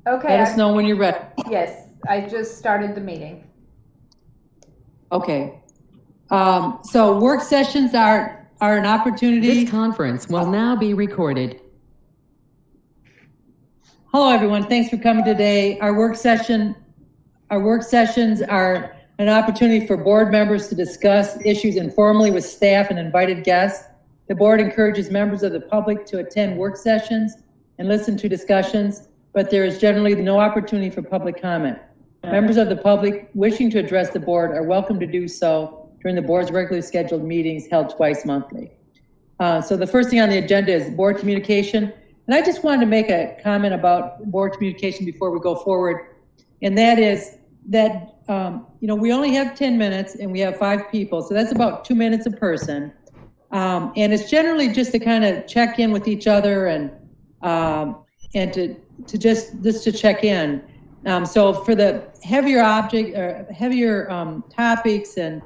Okay. Let us know when you're ready. Yes, I just started the meeting. Okay. So work sessions are an opportunity. This conference will now be recorded. Hello, everyone. Thanks for coming today. Our work sessions are an opportunity for board members to discuss issues informally with staff and invited guests. The board encourages members of the public to attend work sessions and listen to discussions, but there is generally no opportunity for public comment. Members of the public wishing to address the board are welcome to do so during the board's regularly scheduled meetings held twice monthly. So the first thing on the agenda is board communication. And I just wanted to make a comment about board communication before we go forward. And that is that, we only have 10 minutes and we have 5 people. So that's about 2 minutes a person. And it's generally just to kind of check in with each other and to just check in. So for the heavier topics and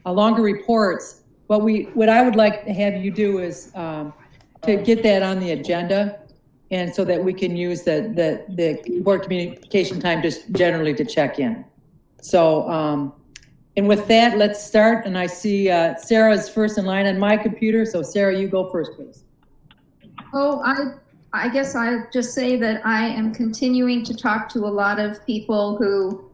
longer reports, what I would like to have you do is to get that on the agenda, and so that we can use the board communication time just generally to check in. So, and with that, let's start. And I see Sarah is first in line on my computer. So Sarah, you go first, please. Oh, I guess I'll just say that I am continuing to talk to a lot of people who,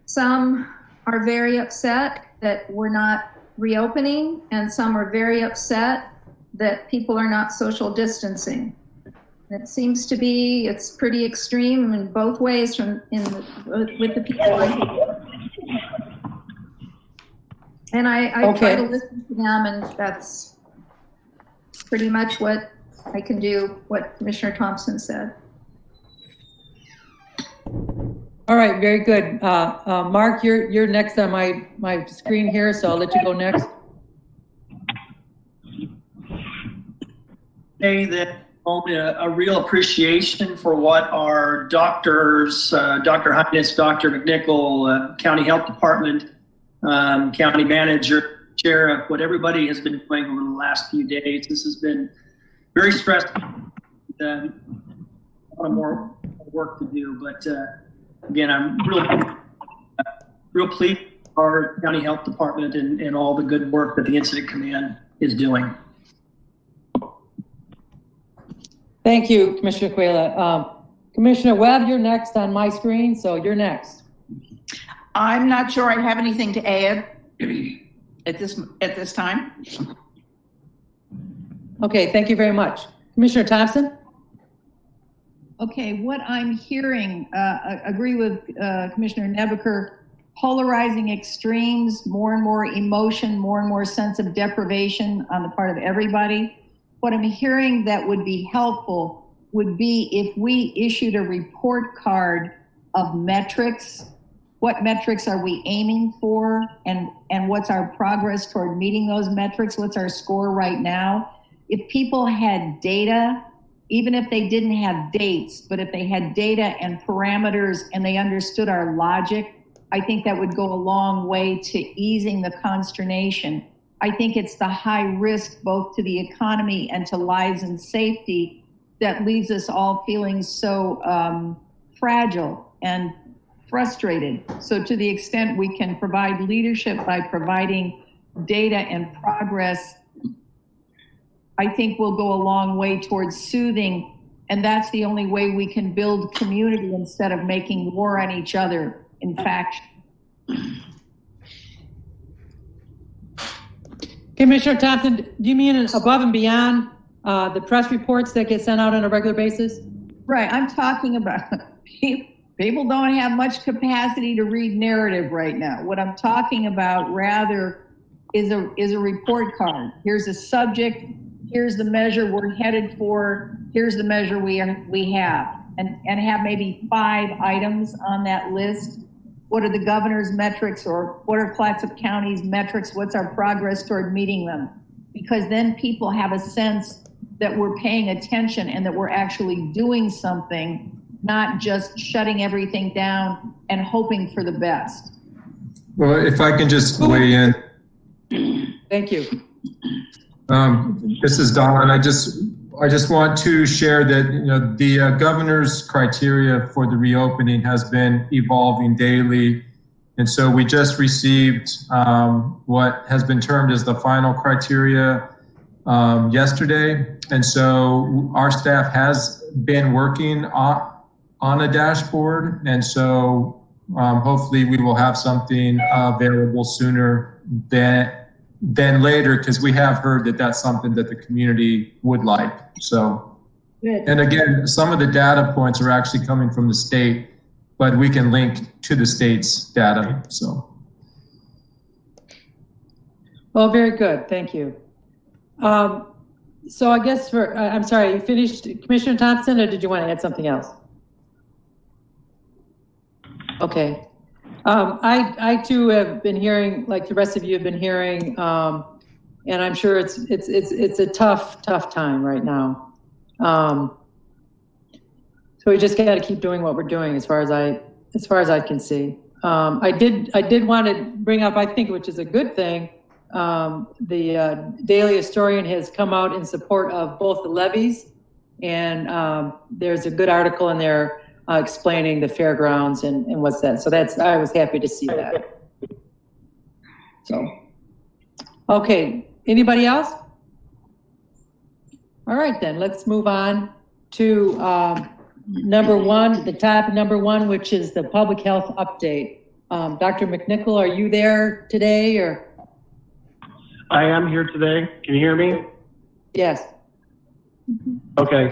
some are very upset that we're not reopening, and some are very upset that people are not social distancing. It seems to be, it's pretty extreme in both ways with the people. And I try to listen to them, and that's pretty much what I can do, what Commissioner Thompson said. All right, very good. Mark, you're next on my screen here, so I'll let you go next. Say that a real appreciation for what our doctors, Dr. Hines, Dr. McNichol, County Health Department, County Manager, Sheriff, what everybody has been doing over the last few days. This has been very stressful. A lot more work to do, but again, I'm real pleased with our County Health Department and all the good work that the Incident Command is doing. Thank you, Commissioner Quayle. Commissioner Webb, you're next on my screen, so you're next. I'm not sure I have anything to add at this time. Okay, thank you very much. Commissioner Thompson? Okay, what I'm hearing, agree with Commissioner Nebaker, polarizing extremes, more and more emotion, more and more sense of deprivation on the part of everybody. What I'm hearing that would be helpful would be if we issued a report card of metrics. What metrics are we aiming for, and what's our progress toward meeting those metrics? What's our score right now? If people had data, even if they didn't have dates, but if they had data and parameters and they understood our logic, I think that would go a long way to easing the consternation. I think it's the high risk both to the economy and to lives and safety that leaves us all feeling so fragile and frustrated. So to the extent we can provide leadership by providing data and progress, I think we'll go a long way towards soothing, and that's the only way we can build community instead of making war on each other in faction. Commissioner Thompson, do you mean above and beyond the press reports that get sent out on a regular basis? Right, I'm talking about people don't have much capacity to read narrative right now. What I'm talking about rather is a report card. Here's a subject, here's the measure we're headed for, here's the measure we have, and have maybe 5 items on that list. What are the governor's metrics, or what are Clatsop County's metrics? What's our progress toward meeting them? Because then people have a sense that we're paying attention and that we're actually doing something, not just shutting everything down and hoping for the best. Well, if I can just weigh in. Thank you. This is Don. I just I just want to share that, the governor's criteria for the reopening has been evolving daily. And so we just received what has been termed as the final criteria yesterday. And so our staff has been working on a dashboard. And so hopefully we will have something available sooner than later, because we have heard that that's something that the community would like. So, and again, some of the data points are actually coming from the state, but we can link to the state's data. So. Well, very good. Thank you. So I guess I'm sorry, you finished, Commissioner Thompson, or did you want to add something else? Okay. I too have been hearing, like the rest of you have been hearing, and I'm sure it's a tough time right now. So we just got to keep doing what we're doing, as far as I can see. I did want to bring up, I think, which is a good thing. The Daily Historian has come out in support of both the levies, and there's a good article in there explaining the fairgrounds and what's that. So I was happy to see that. So, okay, anybody else? All right, then let's move on to number one, the top number one, which is the public health update. Dr. McNichol, are you there today, or? I am here today. Can you hear me? Yes. Okay.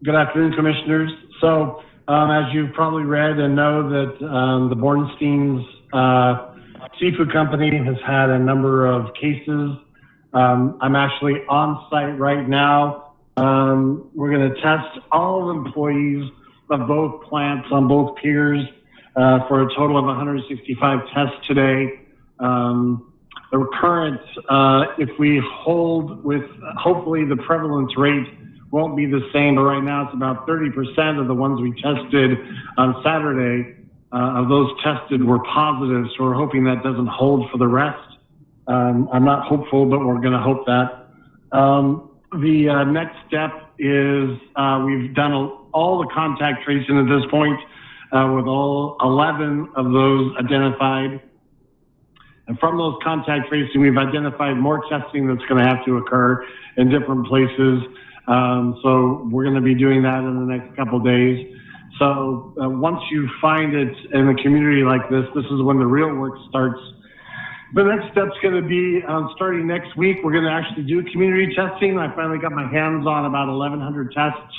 Good afternoon, commissioners. So, as you've probably read and know that the Bornstein's seafood company has had a number of cases. I'm actually on site right now. We're going to test all employees of both plants on both piers for a total of 165 tests today. The current, if we hold with, hopefully the prevalence rate won't be the same, but right now it's about 30% of the ones we tested on Saturday of those tested were positive. So we're hoping that doesn't hold for the rest. I'm not hopeful, but we're going to hope that. The next step is we've done all the contact tracing at this point with all 11 of those identified. And from those contact tracing, we've identified more testing that's going to have to occur in different places. So we're going to be doing that in the next couple of days. So once you find it in a community like this, this is when the real work starts. The next step's going to be starting next week. We're going to actually do community testing. I finally got my hands on about 1,100 tests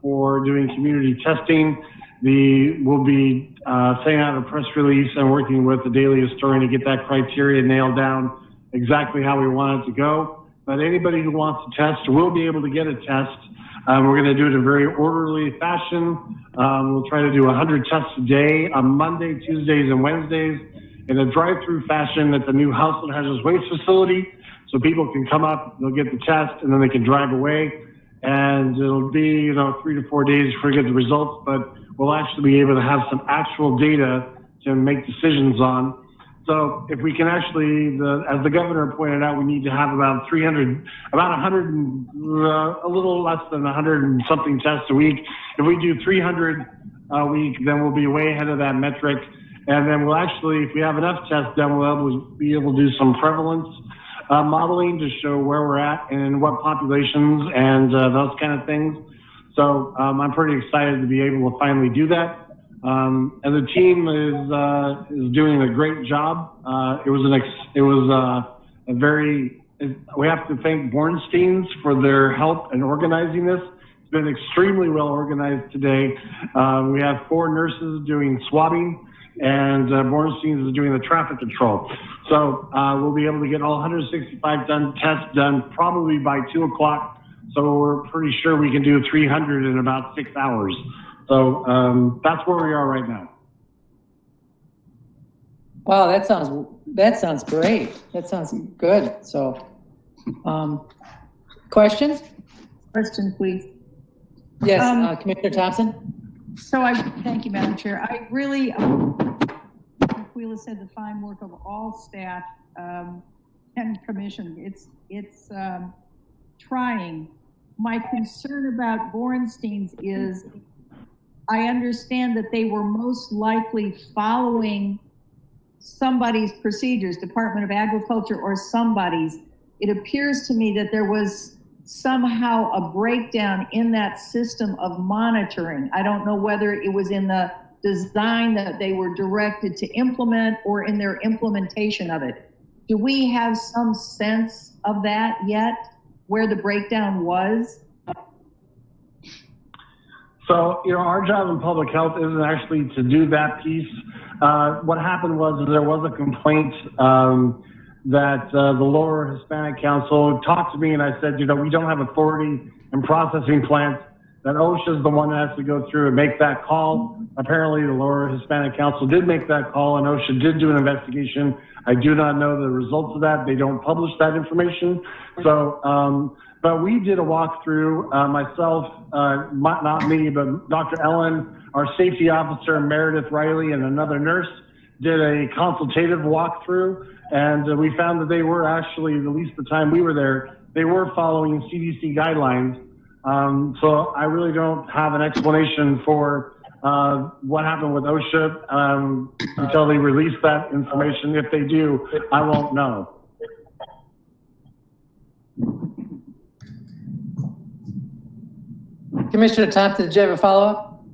for doing community testing. We'll be sending out a press release and working with the Daily Historian to get that criteria nailed down exactly how we want it to go. But anybody who wants to test will be able to get a test. We're going to do it in a very orderly fashion. We'll try to do 100 tests a day on Monday, Tuesdays, and Wednesdays in a drive-through fashion at the new Household Hazardous Waste facility. So people can come up, they'll get the test, and then they can drive away. And it'll be, 3 to 4 days before we get the results, but we'll actually be able to have some actual data to make decisions on. So if we can actually, as the governor pointed out, we need to have about 100, a little less than 100 and something tests a week. If we do 300 a week, then we'll be way ahead of that metric. And then we'll actually, if we have enough tests, then we'll be able to do some prevalence modeling to show where we're at and what populations and those kind of things. So I'm pretty excited to be able to finally do that. And the team is doing a great job. We have to thank Bornstein's for their help in organizing this. It's been extremely well organized today. We have 4 nurses doing swabbing, and Bornstein's is doing the traffic control. So we'll be able to get all 165 tests done probably by 2 o'clock. So we're pretty sure we can do 300 in about 6 hours. So that's where we are right now. Wow, that sounds great. That sounds good. So, questions? Question, please. Yes, Commissioner Thompson. So thank you, Madam Chair. I really, Quayle said the fine work of all staff and commission. trying. My concern about Borenstein's is I understand that they were most likely following somebody's procedures, Department of Agriculture or somebody's. It appears to me that there was somehow a breakdown in that system of monitoring. I don't know whether it was in the design that they were directed to implement or in their implementation of it. Do we have some sense of that yet, where the breakdown was? So, our job in public health isn't actually to do that piece. What happened was there was a complaint that the Lower Hispanic Council talked to me, and I said, we don't have authority in processing plants, that OSHA is the one that has to go through and make that call. Apparently, the Lower Hispanic Council did make that call, and OSHA did do an investigation. I do not know the results of that. They don't publish that information. So, but we did a walkthrough, myself, not me, but Dr. Ellen, our safety officer, Meredith Riley, and another nurse did a consultative walkthrough, and we found that they were actually, at least the time we were there, they were following CDC guidelines. So I really don't have an explanation for what happened with OSHA until they release that information. If they do, I won't know. Commissioner Thompson, did you have a follow-up?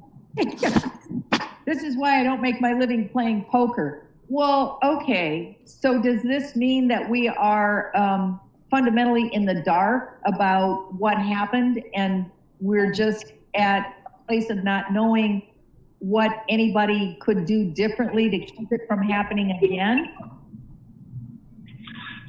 This is why I don't make my living playing poker. Well, okay, so does this mean that we are fundamentally in the dark about what happened, and we're just at a place of not knowing what anybody could do differently to keep it from happening again?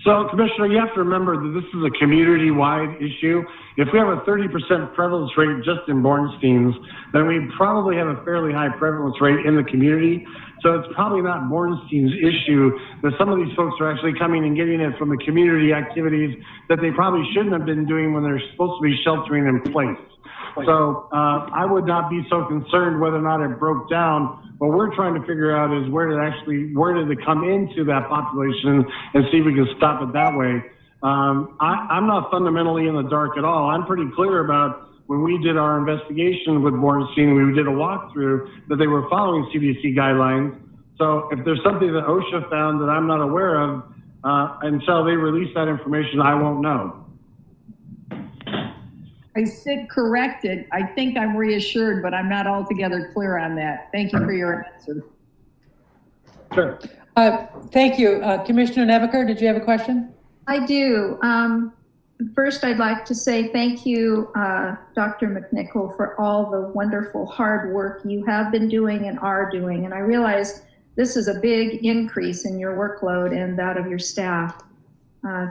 So, Commissioner, you have to remember that this is a community-wide issue. If we have a 30% prevalence rate just in Borenstein's, then we probably have a fairly high prevalence rate in the community. So it's probably not Borenstein's issue that some of these folks are actually coming and getting it from the community activities that they probably shouldn't have been doing when they're supposed to be sheltering in place. So I would not be so concerned whether or not it broke down. What we're trying to figure out is where did it come into that population, and see if we can stop it that way. I'm not fundamentally in the dark at all. I'm pretty clear about when we did our investigation with Borenstein, we did a walkthrough that they were following CDC guidelines. So if there's something that OSHA found that I'm not aware of, until they release that information, I won't know. I said corrected. I think I'm reassured, but I'm not altogether clear on that. Thank you for your answer. Sure. Thank you. Commissioner Nebaker, did you have a question? I do. First, I'd like to say thank you, Dr. McNichol, for all the wonderful hard work you have been doing and are doing. And I realize this is a big increase in your workload and that of your staff.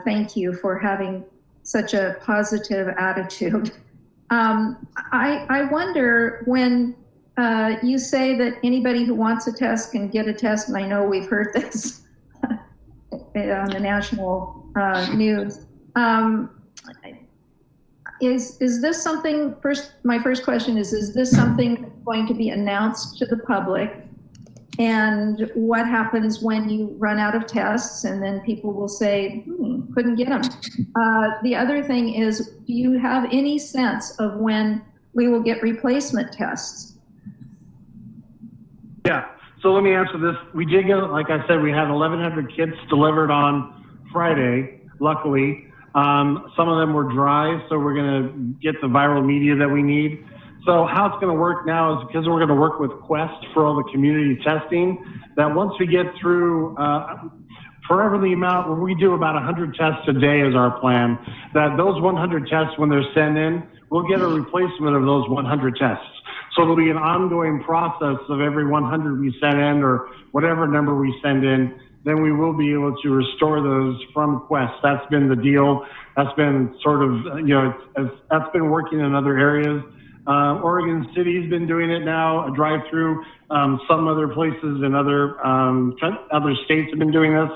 Thank you for having such a positive attitude. I wonder, when you say that anybody who wants a test can get a test, and I know we've heard this on the national news. Is this something, my first question is this something that's going to be announced to the public? And what happens when you run out of tests and then people will say, couldn't get them? The other thing is, do you have any sense of when we will get replacement tests? Yeah, so let me answer this. We did get, like I said, we had 1,100 kits delivered on Friday, luckily. Some of them were dry, so we're gonna get the viral media that we need. So how it's gonna work now is, because we're gonna work with Quest for all the community testing, that once we get through, forever the amount, where we do about 100 tests a day is our plan, that those 100 tests, when they're sent in, we'll get a replacement of those 100 tests. So it'll be an ongoing process of every 100 we send in, or whatever number we send in, then we will be able to restore those from Quest. That's been the deal. That's been sort of, that's been working in other areas. Oregon City's been doing it now, a drive-through. Some other places and other states have been doing this.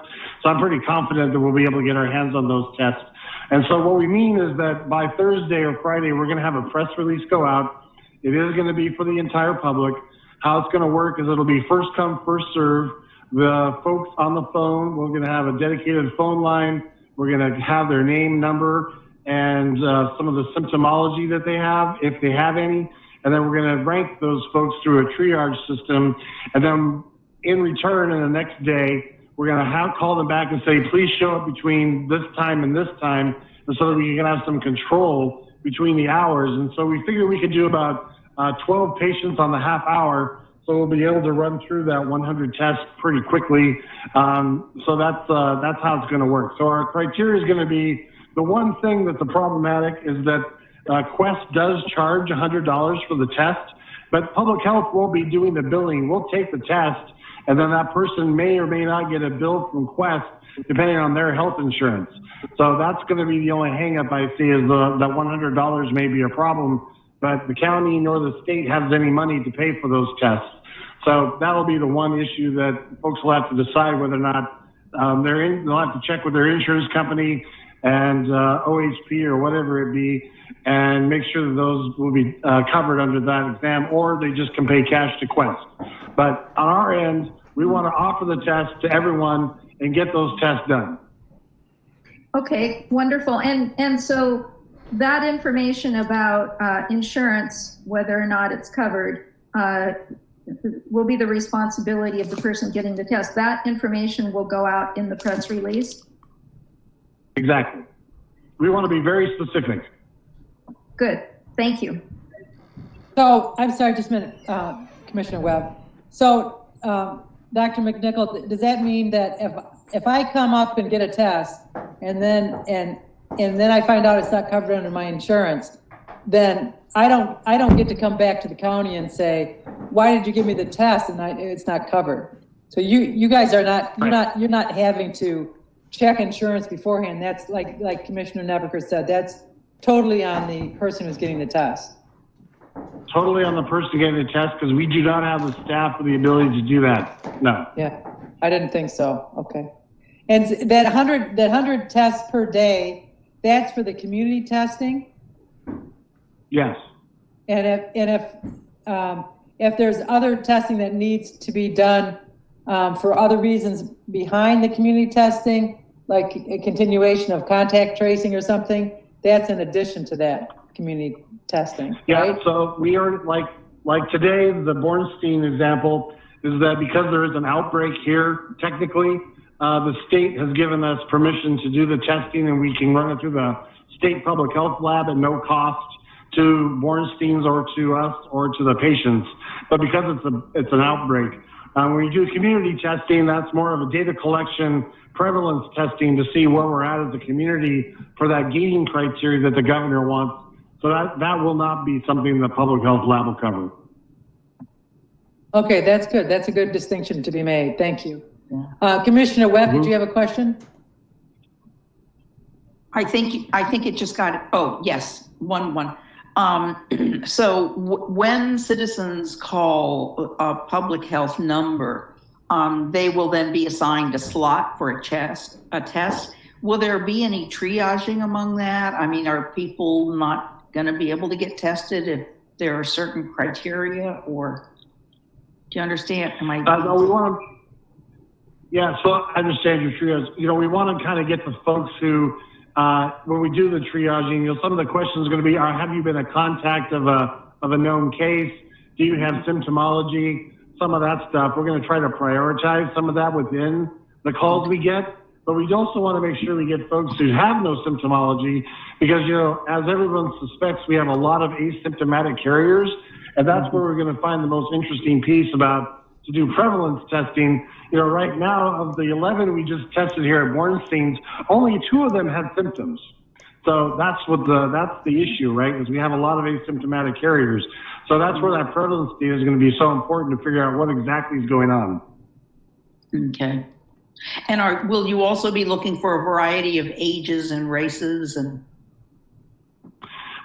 So I'm pretty confident that we'll be able to get our hands on those tests. And so what we mean is that by Thursday or Friday, we're gonna have a press release go out. It is gonna be for the entire public. How it's gonna work is it'll be first come, first serve. The folks on the phone, we're gonna have a dedicated phone line. We're gonna have their name, number, and some of the symptomology that they have, if they have any. And then we're going to rank those folks through a triage system. And then in return, in the next day, we're going to call them back and say, please show up between this time and this time, and so that we can have some control between the hours. And so we figured we could do about 12 patients on the half hour. So we'll be able to run through that 100 tests pretty quickly. So that's how it's going to work. So our criteria is going to be, the one thing that's problematic is that Quest does charge $100 for the test, but public health won't be doing the billing. We'll take the test, and then that person may or may not get a bill from Quest depending on their health insurance. So that's going to be the only hang-up I see, is that $100 may be a problem, but the county nor the state has any money to pay for those tests. So that'll be the one issue that folks will have to decide whether or not they'll have to check with their insurance company and OHP or whatever it be, and make sure that those will be covered under that exam, or they just can pay cash to Quest. But on our end, we want to offer the test to everyone and get those tests done. Okay, wonderful. And so that information about insurance, whether or not it's covered, will be the responsibility of the person getting the test. That information will go out in the press release? Exactly. We want to be very specific. Good, thank you. So, I'm sorry, just a minute, Commissioner Webb. So, Dr. McNichol, does that mean that if I come up and get a test and then I find out it's not covered under my insurance, then I don't get to come back to the county and say, why did you give me the test and it's not covered? So you guys are not, you're not having to check insurance beforehand. That's like Commissioner Nebeker said, that's totally on the person who's getting the test. Totally on the person getting the test, because we do not have the staff with the ability to do that. No. Yeah, I didn't think so. Okay. And that 100 tests per day, that's for the community testing? Yes. And if there's other testing that needs to be done for other reasons behind the community testing, like a continuation of contact tracing or something, that's in addition to that community testing, yeah, right? So we are like today, the Bornstein example is that because there is an outbreak here, technically, the state has given us permission to do the testing, and we can run it through the state public health lab at no cost to Bornsteins or to us or to the patients. But because it's an outbreak, when you do community testing, that's more of a data collection, prevalence testing to see where we're at as a community for that gating criteria that the governor wants. So that will not be something the public health lab will cover. Okay, that's good. That's a good distinction to be made. Thank you. Commissioner Webb, did you have a question? I think it just got it. Oh, yes, one. So when citizens call a public health number, they will then be assigned a slot for a test. Will there be any triaging among that? I mean, are people not going to be able to get tested if there are certain criteria, or do you understand? No, we want to. Yeah, so I understand your triage. We want to kind of get the folks who, when we do the triaging, some of the questions are going to be, have you been a contact of a known case? Do you have symptomology? Some of that stuff. We're going to try to prioritize some of that within the calls we get. But we also want to make sure we get folks who have no symptomology, because, as everyone suspects, we have a lot of asymptomatic carriers, and that's where we're going to find the most interesting piece about to do prevalence testing. Right now, of the 11 we just tested here at Bornstein's, only 2 of them had symptoms. So that's the issue, right? Is we have a lot of asymptomatic carriers. So that's where that prevalence data is going to be so important to figure out what exactly is going on. Okay. And will you also be looking for a variety of ages and races and?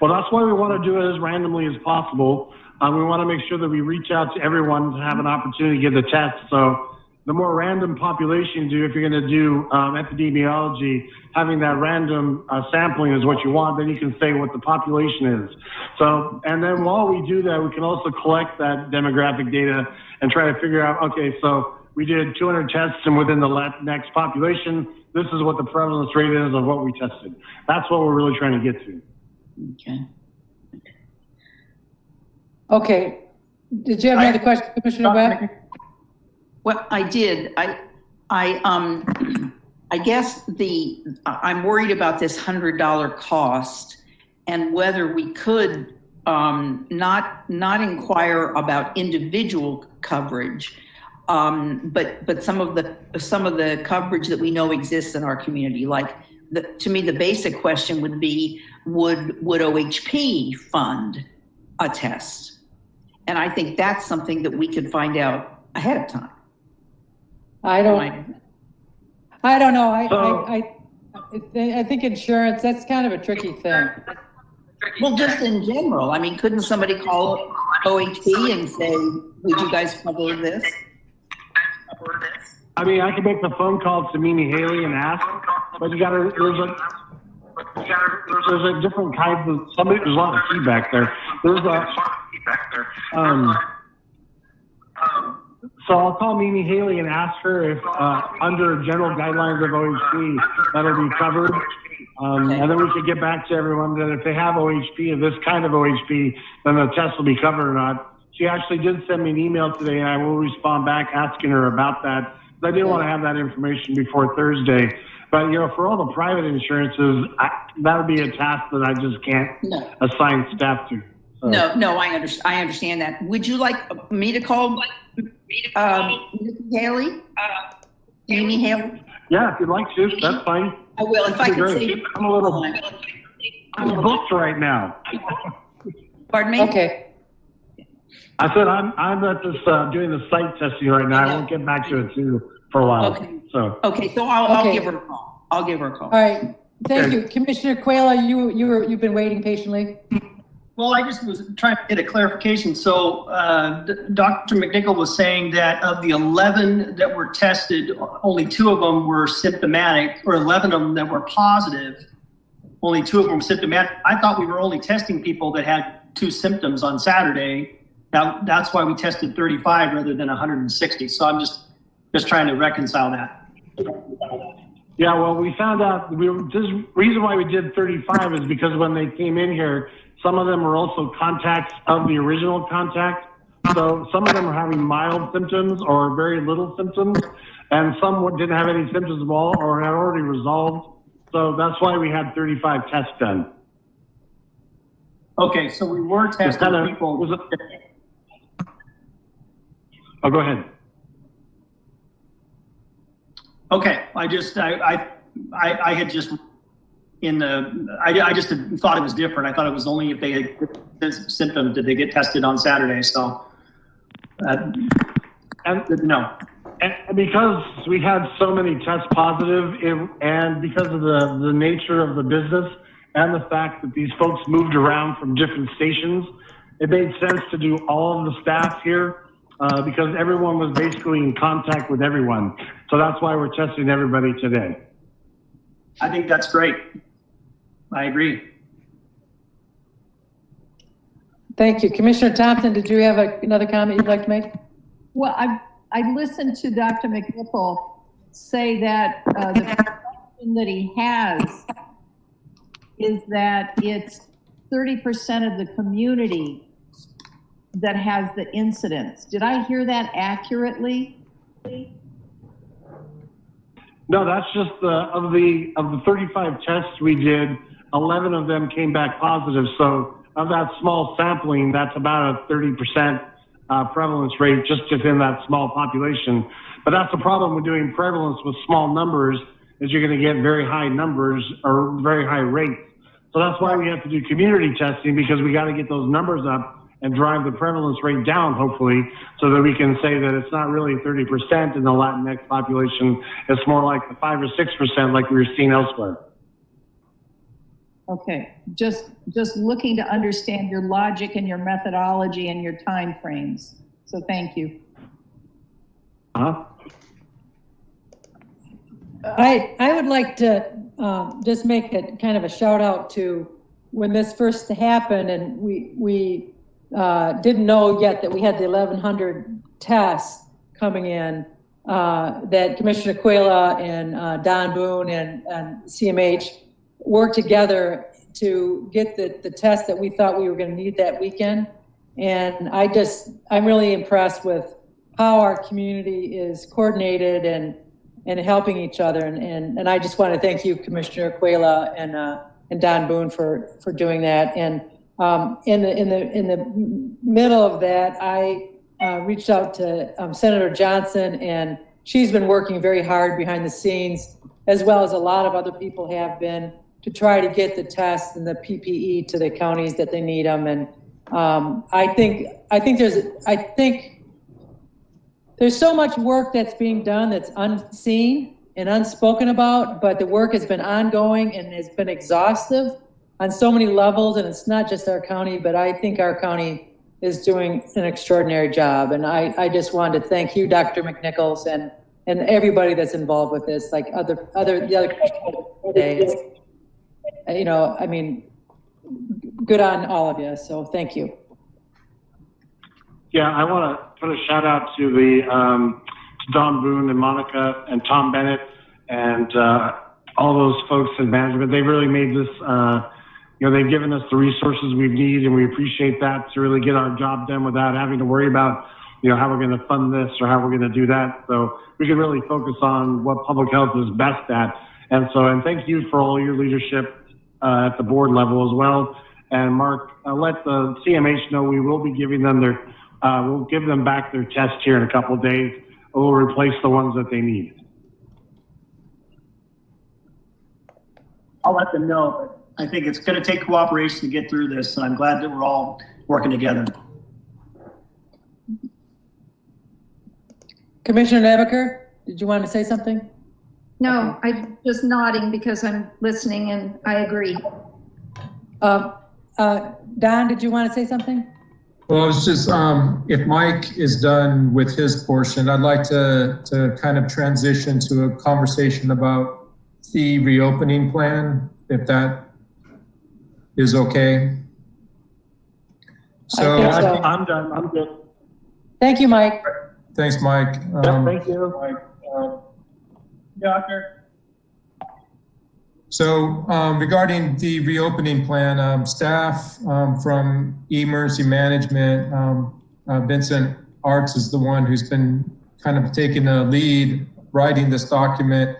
Well, that's why we want to do it as randomly as possible. We want to make sure that we reach out to everyone to have an opportunity to get the test. So the more random population you do, if you're going to do epidemiology, having that random sampling is what you want, then you can say what the population is. So, and then while we do that, we can also collect that demographic data and try to figure out, okay, so we did 200 tests, and within the Latinx population, this is what the prevalence rate is of what we tested. That's what we're really trying to get to. Okay. Okay. Did you have another question, Commissioner Webb? Well, I did. I guess I'm worried about this $100 cost and whether we could not inquire about individual coverage, but some of the coverage that we know exists in our community. Like to me, the basic question would be, would OHP fund a test? And I think that's something that we could find out ahead of time. I don't know. I think insurance, that's kind of a tricky thing. Well, just in general, I mean, couldn't somebody call OHP and say, would you guys cover this? I mean, I could make the phone call to Mimi Haley and ask, but there's a different kind of, there's a lot of feedback there. So I'll call Mimi Haley and ask her if under general guidelines of OHP, that'll be covered. And then we could get back to everyone that if they have OHP, of this kind of OHP, then the test will be covered or not. She actually did send me an email today, and I will respond back asking her about that. I didn't want to have that information before Thursday. But, for all the private insurances, that would be a task that I just can't assign staff to. So. No, I understand that. Would you like me to call Haley? Amy Haley? Yeah, if you'd like to, that's fine. I will. If I could say, I'm booked right now. Pardon me? Okay. I said I'm at this doing the site testing right now. I won't get back to it too for a while. Okay. So I'll give her a call. I'll give her a call. All right. Thank you, Commissioner Quayle. You've been waiting patiently. Well, I just was trying to get a clarification. So Dr. McNichol was saying that of the 11 that were tested, only 2 of them were symptomatic, or 11 of them that were positive, only 2 of them were symptomatic. I thought we were only testing people that had 2 symptoms on Saturday. Now, that's why we tested 35 rather than 160. So I'm just trying to reconcile that. Yeah, well, we found out the reason why we did 35 is because when they came in here, some of them were also contacts of the original contact. So some of them are having mild symptoms or very little symptoms, and some didn't have any symptoms at all or had already resolved. So that's why we had 35 tests done. Okay, so we were testing people. Oh, go ahead. Okay, I just thought it was different. I thought it was only if they had symptoms did they get tested on Saturday. So, no. And because we had so many tests positive, and because of the nature of the business and the fact that these folks moved around from different stations, it made sense to do all of the staff here because everyone was basically in contact with everyone. So that's why we're testing everybody today. I think that's great. I agree. Thank you. Commissioner Thompson, did you have another comment you'd like to make? Well, I listened to Dr. McNichol say that the question that he has is that it's 30% of the community that has the incidents. Did I hear that accurately? No, that's just of the 35 tests we did, 11 of them came back positive. So of that small sampling, that's about a 30% prevalence rate just within that small population. But that's the problem with doing prevalence with small numbers, is you're going to get very high numbers or very high rates. So that's why we have to do community testing, because we got to get those numbers up and drive the prevalence rate down, hopefully, so that we can say that it's not really 30% in the Latinx population. It's more like the 5 or 6% like we were seeing elsewhere. Okay, just looking to understand your logic and your methodology and your time frames. So thank you. I would like to just make a kind of a shout out to when this first happened, and we didn't know yet that we had the 1,100 tests coming in. that Commissioner Quayle and Don Boone and CMH worked together to get the test that we thought we were going to need that weekend. And I'm really impressed with how our community is coordinated and helping each other. And I just want to thank you, Commissioner Quayle and Don Boone for doing that. And in the middle of that, I reached out to Senator Johnson, and she's been working very hard behind the scenes, as well as a lot of other people have been, to try to get the tests and the PPE to the counties that they need them. And I think there's so much work that's being done that's unseen and unspoken about, but the work has been ongoing and has been exhaustive on so many levels. And it's not just our county, but I think our county is doing an extraordinary job. And I just wanted to thank you, Dr. McNichols, and everybody that's involved with this, like the other days. You know, I mean, good on all of you. So thank you. Yeah, I want to put a shout out to to Don Boone and Monica and Tom Bennett and all those folks in management. They really made this, they've given us the resources we need, and we appreciate that to really get our job done without having to worry about, how we're going to fund this or how we're going to do that. So we can really focus on what public health is best at. And thank you for all your leadership at the board level as well. And Mark, let the CMH know we will be giving them we'll give them back their test here in a couple of days. We'll replace the ones that they need. I'll let them know, but I think it's going to take cooperation to get through this, and I'm glad that we're all working together. Commissioner Nebaker, did you want to say something? No, I'm just nodding because I'm listening and I agree. Don, did you want to say something? Well, it's just, if Mike is done with his portion, I'd like to kind of transition to a conversation about the reopening plan, if that is okay. So, I'm done. I'm good. Thank you, Mike. Thanks, Mike. Thank you. Doctor. So regarding the reopening plan, staff from emergency management, Vincent Arts is the one who's been kind of taking the lead writing this document.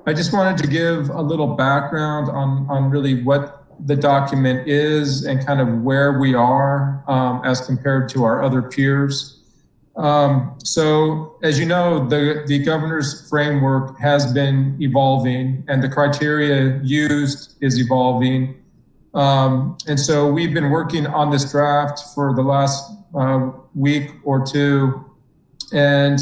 I just wanted to give a little background on really what the document is and kind of where we are as compared to our other peers. So as you know, the governor's framework has been evolving and the criteria used is evolving. And so we've been working on this draft for the last week or two and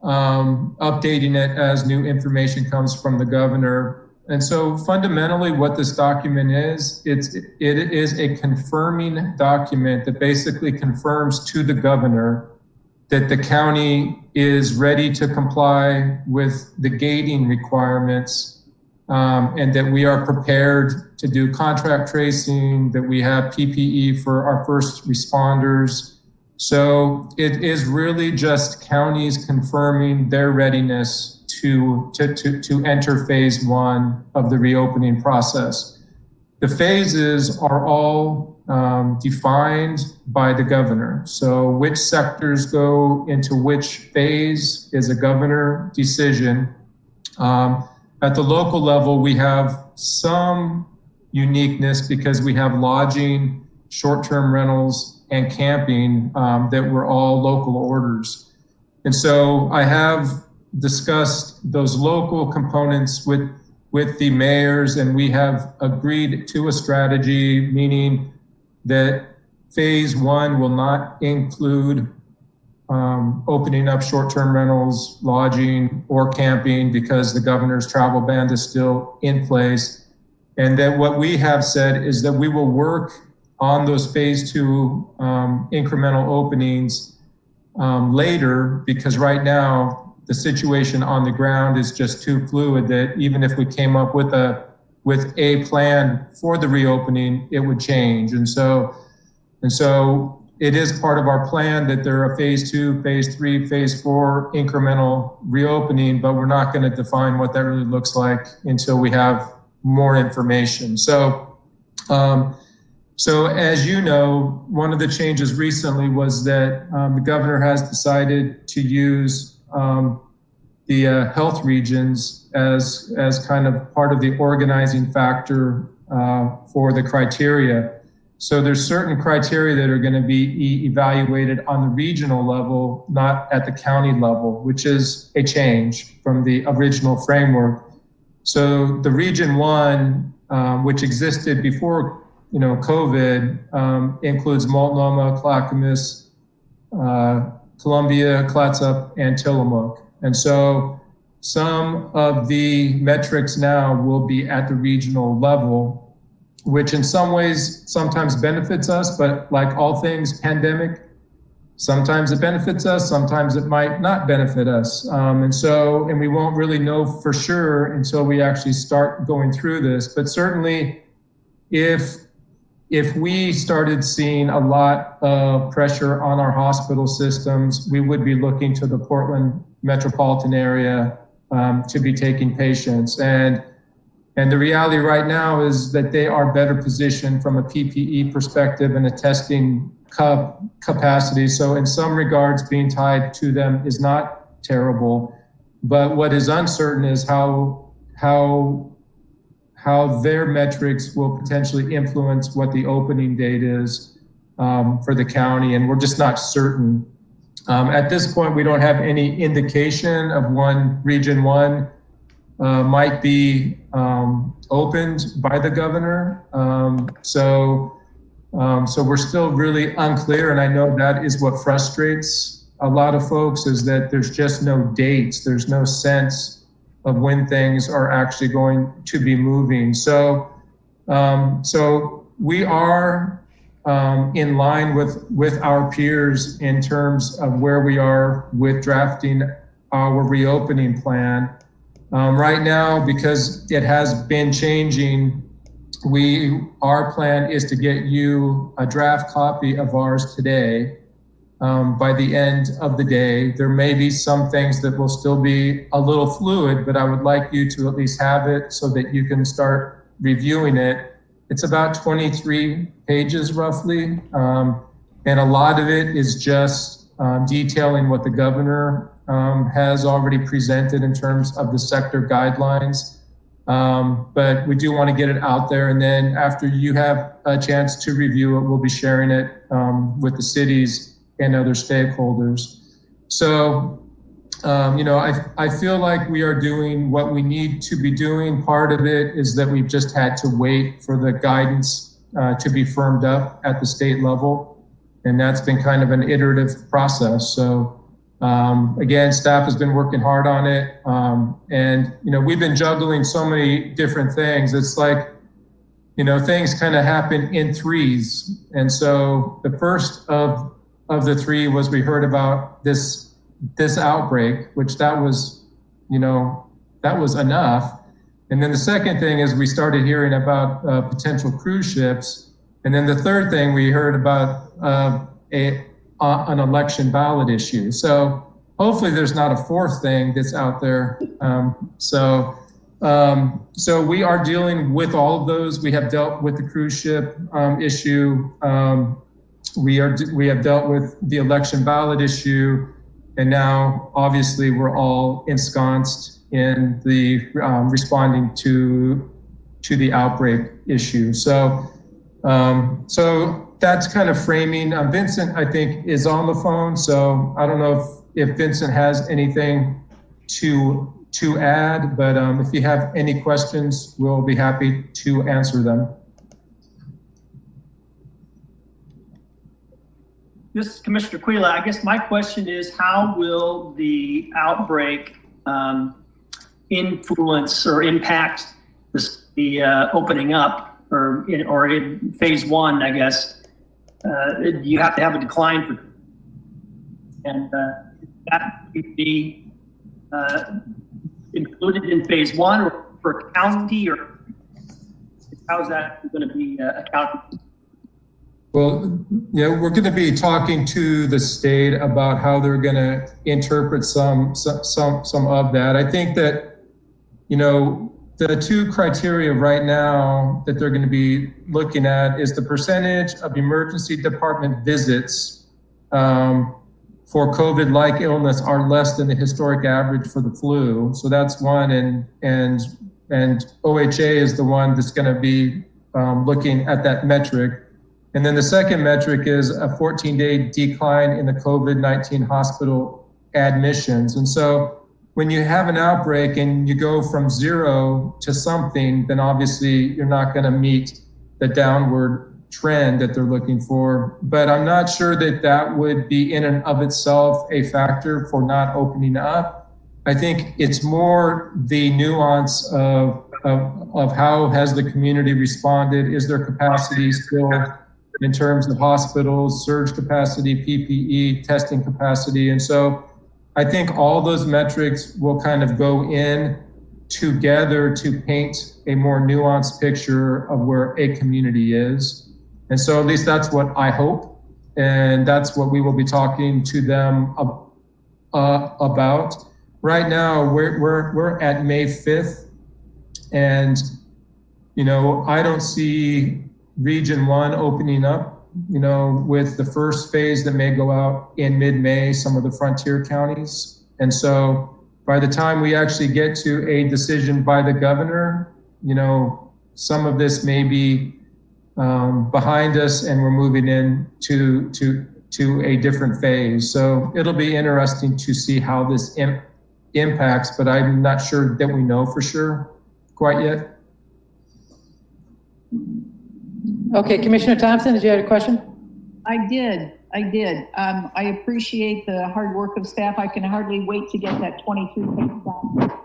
updating it as new information comes from the governor. And so fundamentally what this document is, it is a confirming document that basically confirms to the governor that the county is ready to comply with the gating requirements, and that we are prepared to do contract tracing, that we have PPE for our first responders. So it is really just counties confirming their readiness to enter phase one of the reopening process. The phases are all defined by the governor. So which sectors go into which phase is a governor decision. At the local level, we have some uniqueness because we have lodging, short-term rentals, and camping that were all local orders. And so I have discussed those local components with the mayors, and we have agreed to a strategy, meaning that phase one will not include opening up short-term rentals, lodging, or camping because the governor's travel ban is still in place. And that what we have said is that we will work on those phase two incremental openings later, because right now the situation on the ground is just too fluid that even if we came up with a plan for the reopening, it would change. And so it is part of our plan that there are phase 2, phase 3, phase 4 incremental reopening, but we're not going to define what that really looks like until we have more information. So as you know, one of the changes recently was that the governor has decided to use the health regions as kind of part of the organizing factor for the criteria. So there's certain criteria that are going to be evaluated on the regional level, not at the county level, which is a change from the original framework. So the Region 1, which existed before COVID, includes Multnomah, Clackamas, Columbia, Clatsop, and Tillamook. And so some of the metrics now will be at the regional level, which in some ways sometimes benefits us, but like all things pandemic, sometimes it benefits us, sometimes it might not benefit us. And we won't really know for sure until we actually start going through this. But certainly if we started seeing a lot of pressure on our hospital systems, we would be looking to the Portland metropolitan area to be taking patients. And the reality right now is that they are better positioned from a PPE perspective and a testing capacity. So in some regards, being tied to them is not terrible. But what is uncertain is how their metrics will potentially influence what the opening date is for the county. And we're just not certain. At this point, we don't have any indication of when Region 1 might be opened by the governor. So we're still really unclear. And I know that is what frustrates a lot of folks, is that there's just no dates. There's no sense of when things are actually going to be moving. So we are in line with our peers in terms of where we are with drafting our reopening plan. Right now, because it has been changing, our plan is to get you a draft copy of ours today. By the end of the day, there may be some things that will still be a little fluid, but I would like you to at least have it so that you can start reviewing it. It's about 23 pages roughly, and a lot of it is just detailing what the governor has already presented in terms of the sector guidelines. But we do want to get it out there. And then after you have a chance to review it, we'll be sharing it with the cities and other stakeholders. So, I feel like we are doing what we need to be doing. Part of it is that we've just had to wait for the guidance to be firmed up at the state level. And that's been kind of an iterative process. So, again, staff has been working hard on it. And we've been juggling so many different things. It's like, things kind of happen in threes. And so the first of the three was we heard about this outbreak, which that was enough. And then the second thing is we started hearing about potential cruise ships. And then the third thing we heard about an election ballot issue. So hopefully there's not a fourth thing that's out there. So we are dealing with all of those. We have dealt with the cruise ship issue. We have dealt with the election ballot issue, and now obviously we're all ensconced in the responding to the outbreak issue. So that's kind of framing. Vincent, I think, is on the phone, so I don't know if Vincent has anything to add, but if you have any questions, we'll be happy to answer them. This is Commissioner Quayle. I guess my question is, how will the outbreak influence or impact the opening up, or in phase 1, I guess? You have to have a decline and that could be included in phase 1 or for county, or how's that going to be accounted? Well, yeah, we're going to be talking to the state about how they're going to interpret some of that. I think that, you know, the two criteria right now that they're going to be looking at is the percentage of emergency department visits for COVID-like illness are less than the historic average for the flu. So that's one, and OHA is the one that's going to be looking at that metric. And then the second metric is a 14-day decline in the COVID-19 hospital admissions. And so when you have an outbreak and you go from 0 to something, then obviously you're not going to meet the downward trend that they're looking for. But I'm not sure that that would be in and of itself a factor for not opening up. I think it's more the nuance of how has the community responded. Is there capacity still in terms of hospitals, surge capacity, PPE, testing capacity? And so I think all those metrics will kind of go in together to paint a more nuanced picture of where a community is. And so at least that's what I hope. And that's what we will be talking to them about. Right now, we're at May 5th. And, you know, I don't see Region 1 opening up, you know, with the first phase that may go out in mid-May, some of the frontier counties. And so by the time we actually get to a decision by the governor, you know, some of this may be behind us and we're moving in to a different phase. So it'll be interesting to see how this impacts, but I'm not sure that we know for sure quite yet. Okay, Commissioner Thompson, did you have a question? I did. I appreciate the hard work of staff. I can hardly wait to get that 23 page back.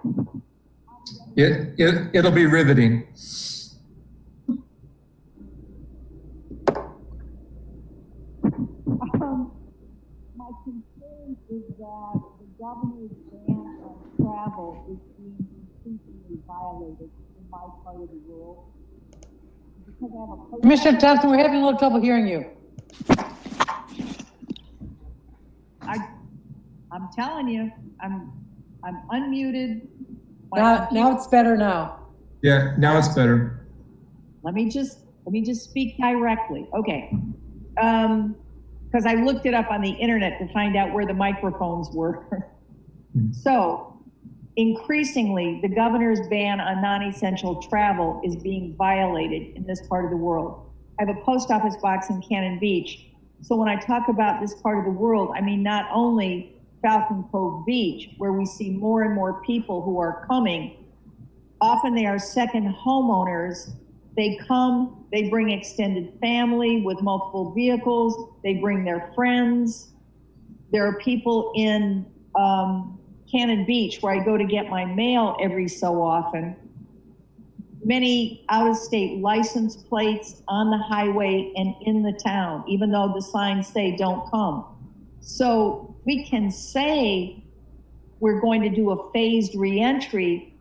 It'll be riveting. My concern is that the governor's ban on travel is being increasingly violated in my part of the world. Commissioner Thompson, we're having a little trouble hearing you. I'm telling you, I'm unmuted. Now it's better now. Yeah, now it's better. Let me just speak directly. Okay. Because I looked it up on the internet to find out where the microphones were. So increasingly, the governor's ban on non-essential travel is being violated in this part of the world. I have a post office box in Cannon Beach. So when I talk about this part of the world, I mean not only Falcon Cove Beach, where we see more and more people who are coming. Often they are second homeowners. They come, they bring extended family with multiple vehicles. They bring their friends. There are people in Cannon Beach, where I go to get my mail every so often, many out-of-state license plates on the highway and in the town, even though the signs say don't come. So we can say we're going to do a phased reentry.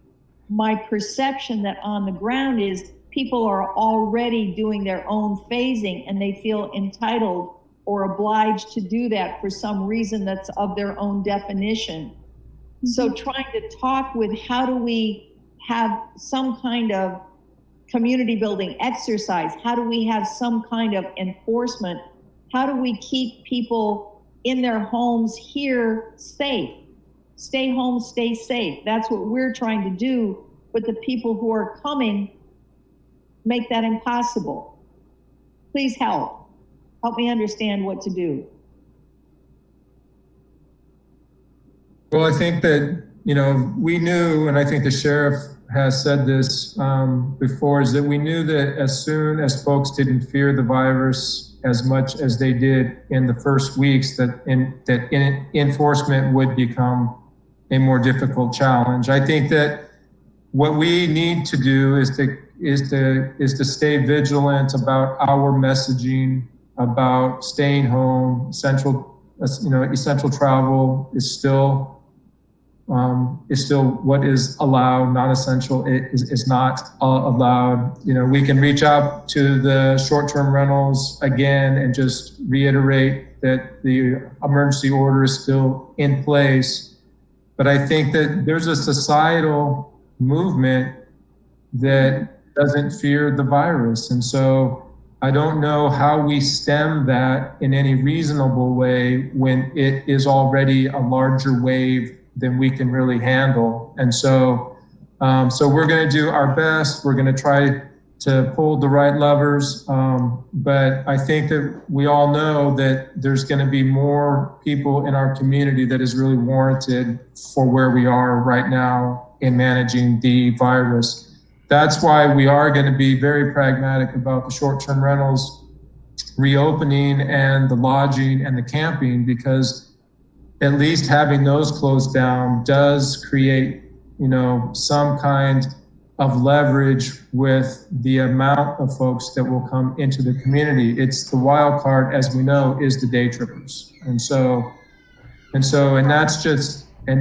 My perception that on the ground is people are already doing their own phasing and they feel entitled or obliged to do that for some reason that's of their own definition. So trying to talk with how do we have some kind of community building exercise? How do we have some kind of enforcement? How do we keep people in their homes here safe? Stay home, stay safe. That's what we're trying to do. But the people who are coming make that impossible. Please help. Help me understand what to do. Well, I think that, you know, we knew, and I think the sheriff has said this before, is that we knew that as soon as folks didn't fear the virus as much as they did in the first weeks, that enforcement would become a more difficult challenge. I think that what we need to do is to stay vigilant about our messaging about staying home. Essential travel is still is still what is allowed. Non-essential is not allowed. You know, we can reach out to the short-term rentals again and just reiterate that the emergency order is still in place. But I think that there's a societal movement that doesn't fear the virus. And so I don't know how we stem that in any reasonable way when it is already a larger wave than we can really handle. And so, we're going to do our best. We're going to try to pull the right levers. But I think that we all know that there's going to be more people in our community that is really warranted for where we are right now in managing the virus. That's why we are going to be very pragmatic about the short-term rentals reopening and the lodging and the camping, because at least having those closed down does create, you know, some kind of leverage with the amount of folks that will come into the community. It's the wild card, as we know, is the day trippers. And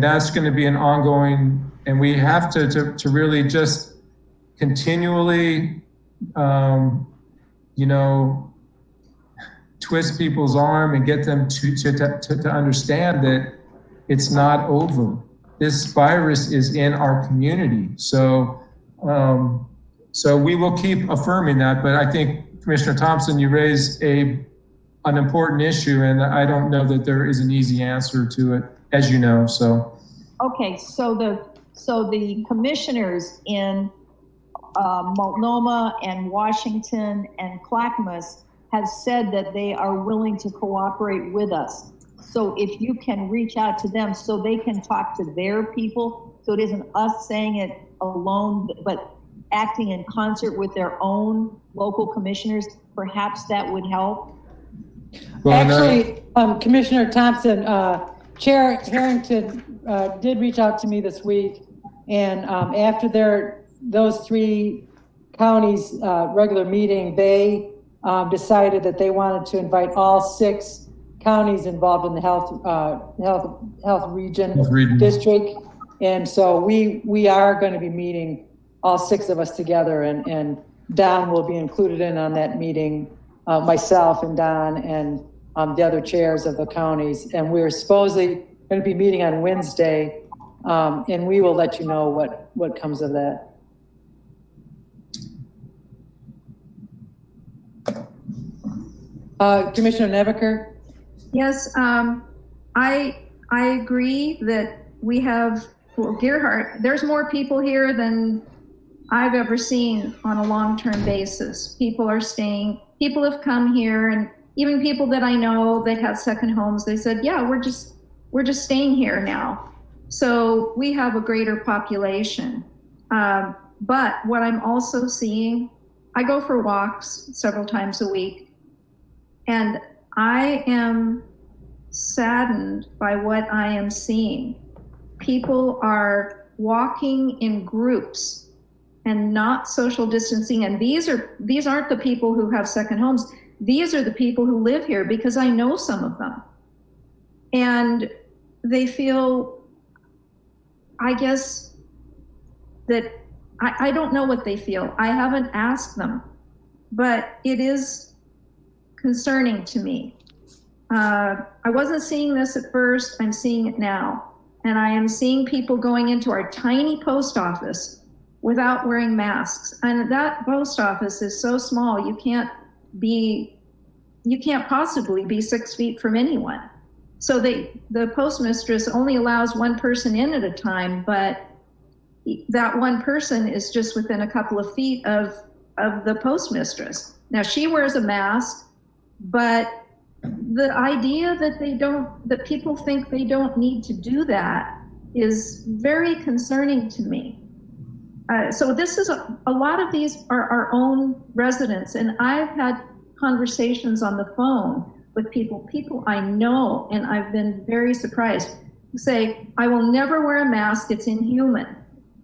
that's going to be an ongoing, and we have to really just continually, twist people's arm and get them to understand that it's not over. This virus is in our community. So we will keep affirming that. But I think, Commissioner Thompson, you raise an important issue, and I don't know that there is an easy answer to it, as you know. So. Okay, so the commissioners in Multnomah and Washington and Clackamas has said that they are willing to cooperate with us. So if you can reach out to them so they can talk to their people, so it isn't us saying it alone, but acting in concert with their own local commissioners, perhaps that would help. Well, actually, Commissioner Thompson, Chair Harrington did reach out to me this week, and after those three counties' regular meeting, they decided that they wanted to invite all 6 counties involved in the health region district. And so we are going to be meeting, all 6 of us together, and Don will be included in on that meeting, myself and Don and the other chairs of the counties. And we're supposedly going to be meeting on Wednesday, and we will let you know what comes of that. Commissioner Nebeker? Yes, I agree that we have, Gerhardt, there's more people here than I've ever seen on a long-term basis. People are staying, people have come here, and even people that I know that have second homes, they said, yeah, we're just staying here now. So we have a greater population. But what I'm also seeing, I go for walks several times a week, and I am saddened by what I am seeing. People are walking in groups and not social distancing. And these aren't the people who have second homes. These are the people who live here, because I know some of them. And they feel, I guess, that I don't know what they feel. I haven't asked them, but it is concerning to me. I wasn't seeing this at first, I'm seeing it now. And I am seeing people going into our tiny post office without wearing masks. And that post office is so small, you can't possibly be 6 feet from anyone. So the postmistress only allows one person in at a time, but that one person is just within a couple of feet of the postmistress. Now she wears a mask, but the idea that people think they don't need to do that is very concerning to me. So this is a lot of these are our own residents, and I've had conversations on the phone with people I know, and I've been very surprised, who say, I will never wear a mask, it's inhuman,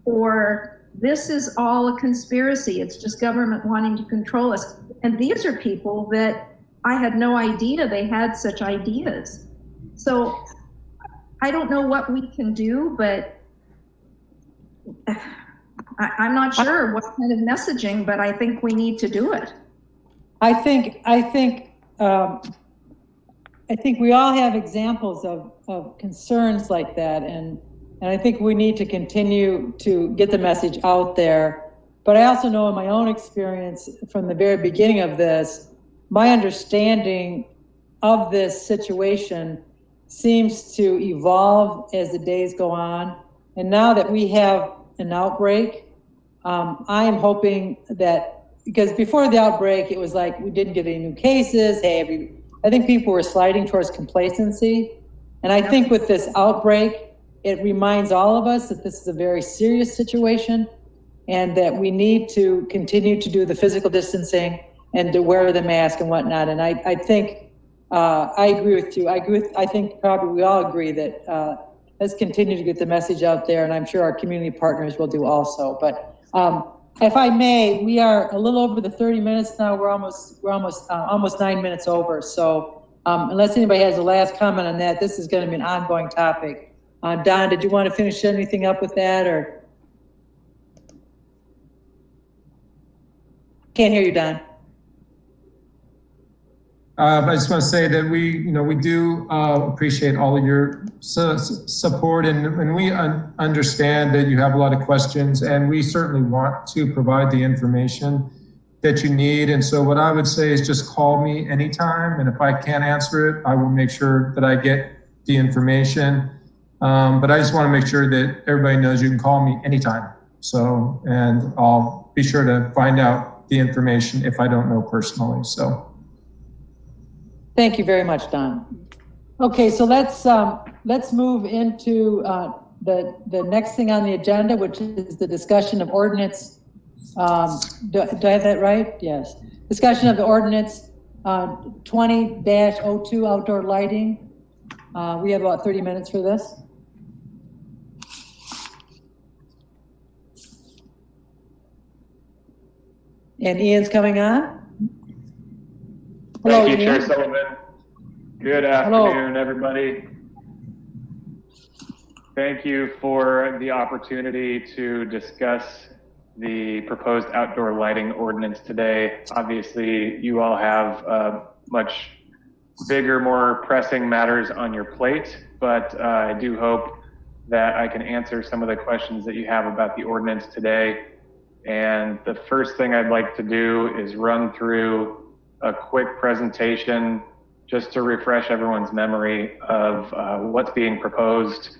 or this is all a conspiracy, it's just government wanting to control us. And these are people that I had no idea they had such ideas. So I don't know what we can do, but I'm not sure what kind of messaging, but I think we need to do it. I think we all have examples of concerns like that, and I think we need to continue to get the message out there. But I also know in my own experience from the very beginning of this, my understanding of this situation seems to evolve as the days go on. And now that we have an outbreak, I am hoping that, because before the outbreak, it was like we didn't get any new cases. Hey, I think people were sliding towards complacency. And I think with this outbreak, it reminds all of us that this is a very serious situation and that we need to continue to do the physical distancing and to wear the mask and whatnot. And I think, I agree with you. I think probably we all agree that let's continue to get the message out there, and I'm sure our community partners will do also. But if I may, we are a little over the 30 minutes now. We're almost 9 minutes over. So unless anybody has a last comment on that, this is going to be an ongoing topic. Don, did you want to finish anything up with that, or? Can't hear you, Don. I just want to say that we do appreciate all of your support, and we understand that you have a lot of questions, and we certainly want to provide the information that you need. And so what I would say is just call me anytime, and if I can't answer it, I will make sure that I get the information. But I just want to make sure that everybody knows you can call me anytime. So, and I'll be sure to find out the information if I don't know personally. So. Thank you very much, Don. Okay, so let's move into the next thing on the agenda, which is the discussion of ordinance. Do I have that right? Yes. Discussion of the ordinance 20-02 outdoor lighting. We have about 30 minutes for this. And Ian's coming on. Hello, Thank you, Ian. Chair Sullivan. Good afternoon, everybody. Thank you for the opportunity to discuss the proposed outdoor lighting ordinance today. Obviously, you all have much bigger, more pressing matters on your plate, but I do hope that I can answer some of the questions that you have about the ordinance today. And the first thing I'd like to do is run through a quick presentation just to refresh everyone's memory of what's being proposed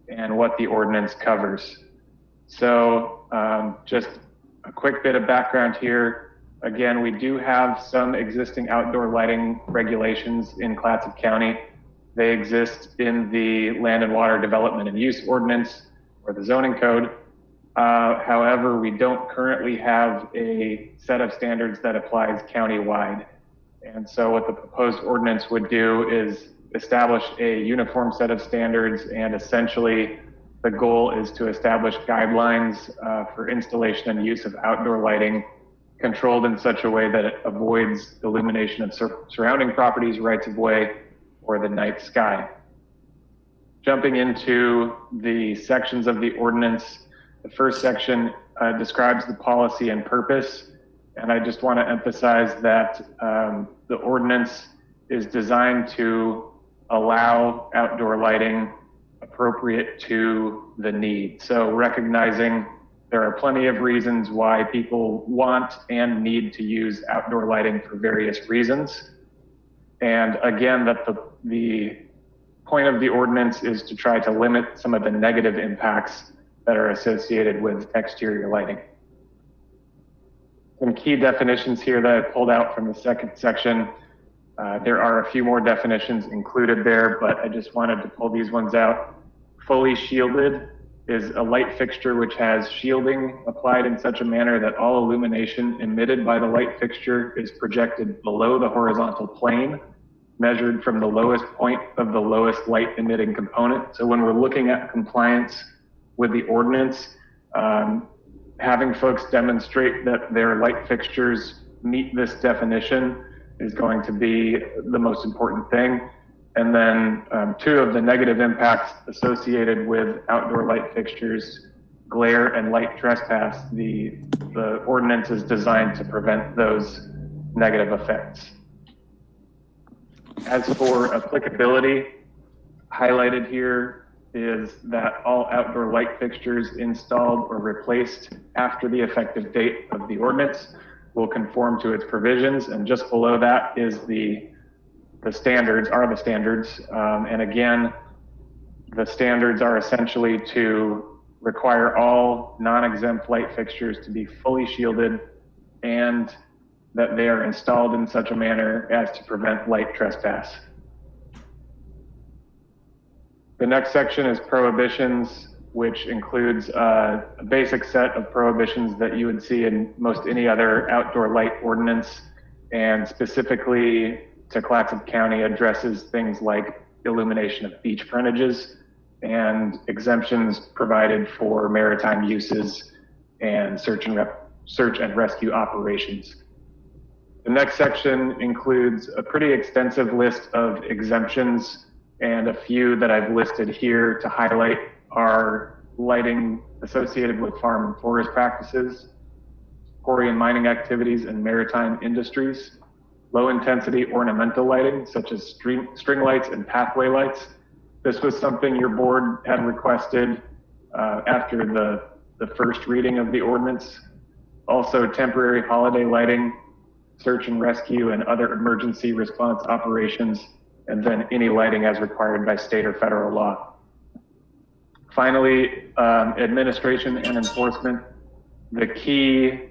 and what the ordinance covers. So just a quick bit of background here. Again, we do have some existing outdoor lighting regulations in Clatsop County. They exist in the Land and Water Development and Use Ordinance, or the zoning code. However, we don't currently have a set of standards that applies countywide. And so what the proposed ordinance would do is establish a uniform set of standards, and essentially the goal is to establish guidelines for installation and use of outdoor lighting controlled in such a way that it avoids illumination of surrounding properties, rights of way, or the night sky. Jumping into the sections of the ordinance, the first section describes the policy and purpose. And I just want to emphasize that the ordinance is designed to allow outdoor lighting appropriate to the need. So recognizing there are plenty of reasons why people want and need to use outdoor lighting for various reasons. And again, that the point of the ordinance is to try to limit some of the negative impacts that are associated with exterior lighting. Some key definitions here that I pulled out from the second section. There are a few more definitions included there, but I just wanted to pull these ones out. Fully shielded is a light fixture which has shielding applied in such a manner that all illumination emitted by the light fixture is projected below the horizontal plane, measured from the lowest point of the lowest light emitting component. So when we're looking at compliance with the ordinance, having folks demonstrate that their light fixtures meet this definition is going to be the most important thing. And then 2 of the negative impacts associated with outdoor light fixtures, glare and light trespass. The ordinance is designed to prevent those negative effects. As for applicability, highlighted here is that all outdoor light fixtures installed or replaced after the effective date of the ordinance will conform to its provisions. And just below that is the standards. And again, the standards are essentially to require all non-exempt light fixtures to be fully shielded and that they are installed in such a manner as to prevent light trespass. The next section is prohibitions, which includes a basic set of prohibitions that you would see in most any other outdoor light ordinance, and specifically to Clatsop County addresses things like illumination of beach frontages and exemptions provided for maritime uses and search and rescue operations. The next section includes a pretty extensive list of exemptions, and a few that I've listed here to highlight are lighting associated with farm and forest practices, quarry and mining activities and maritime industries, low intensity ornamental lighting such as string lights and pathway lights. This was something your board had requested after the first reading of the ordinance. Also temporary holiday lighting, search and rescue and other emergency response operations, and then any lighting as required by state or federal law. Finally, administration and enforcement. The key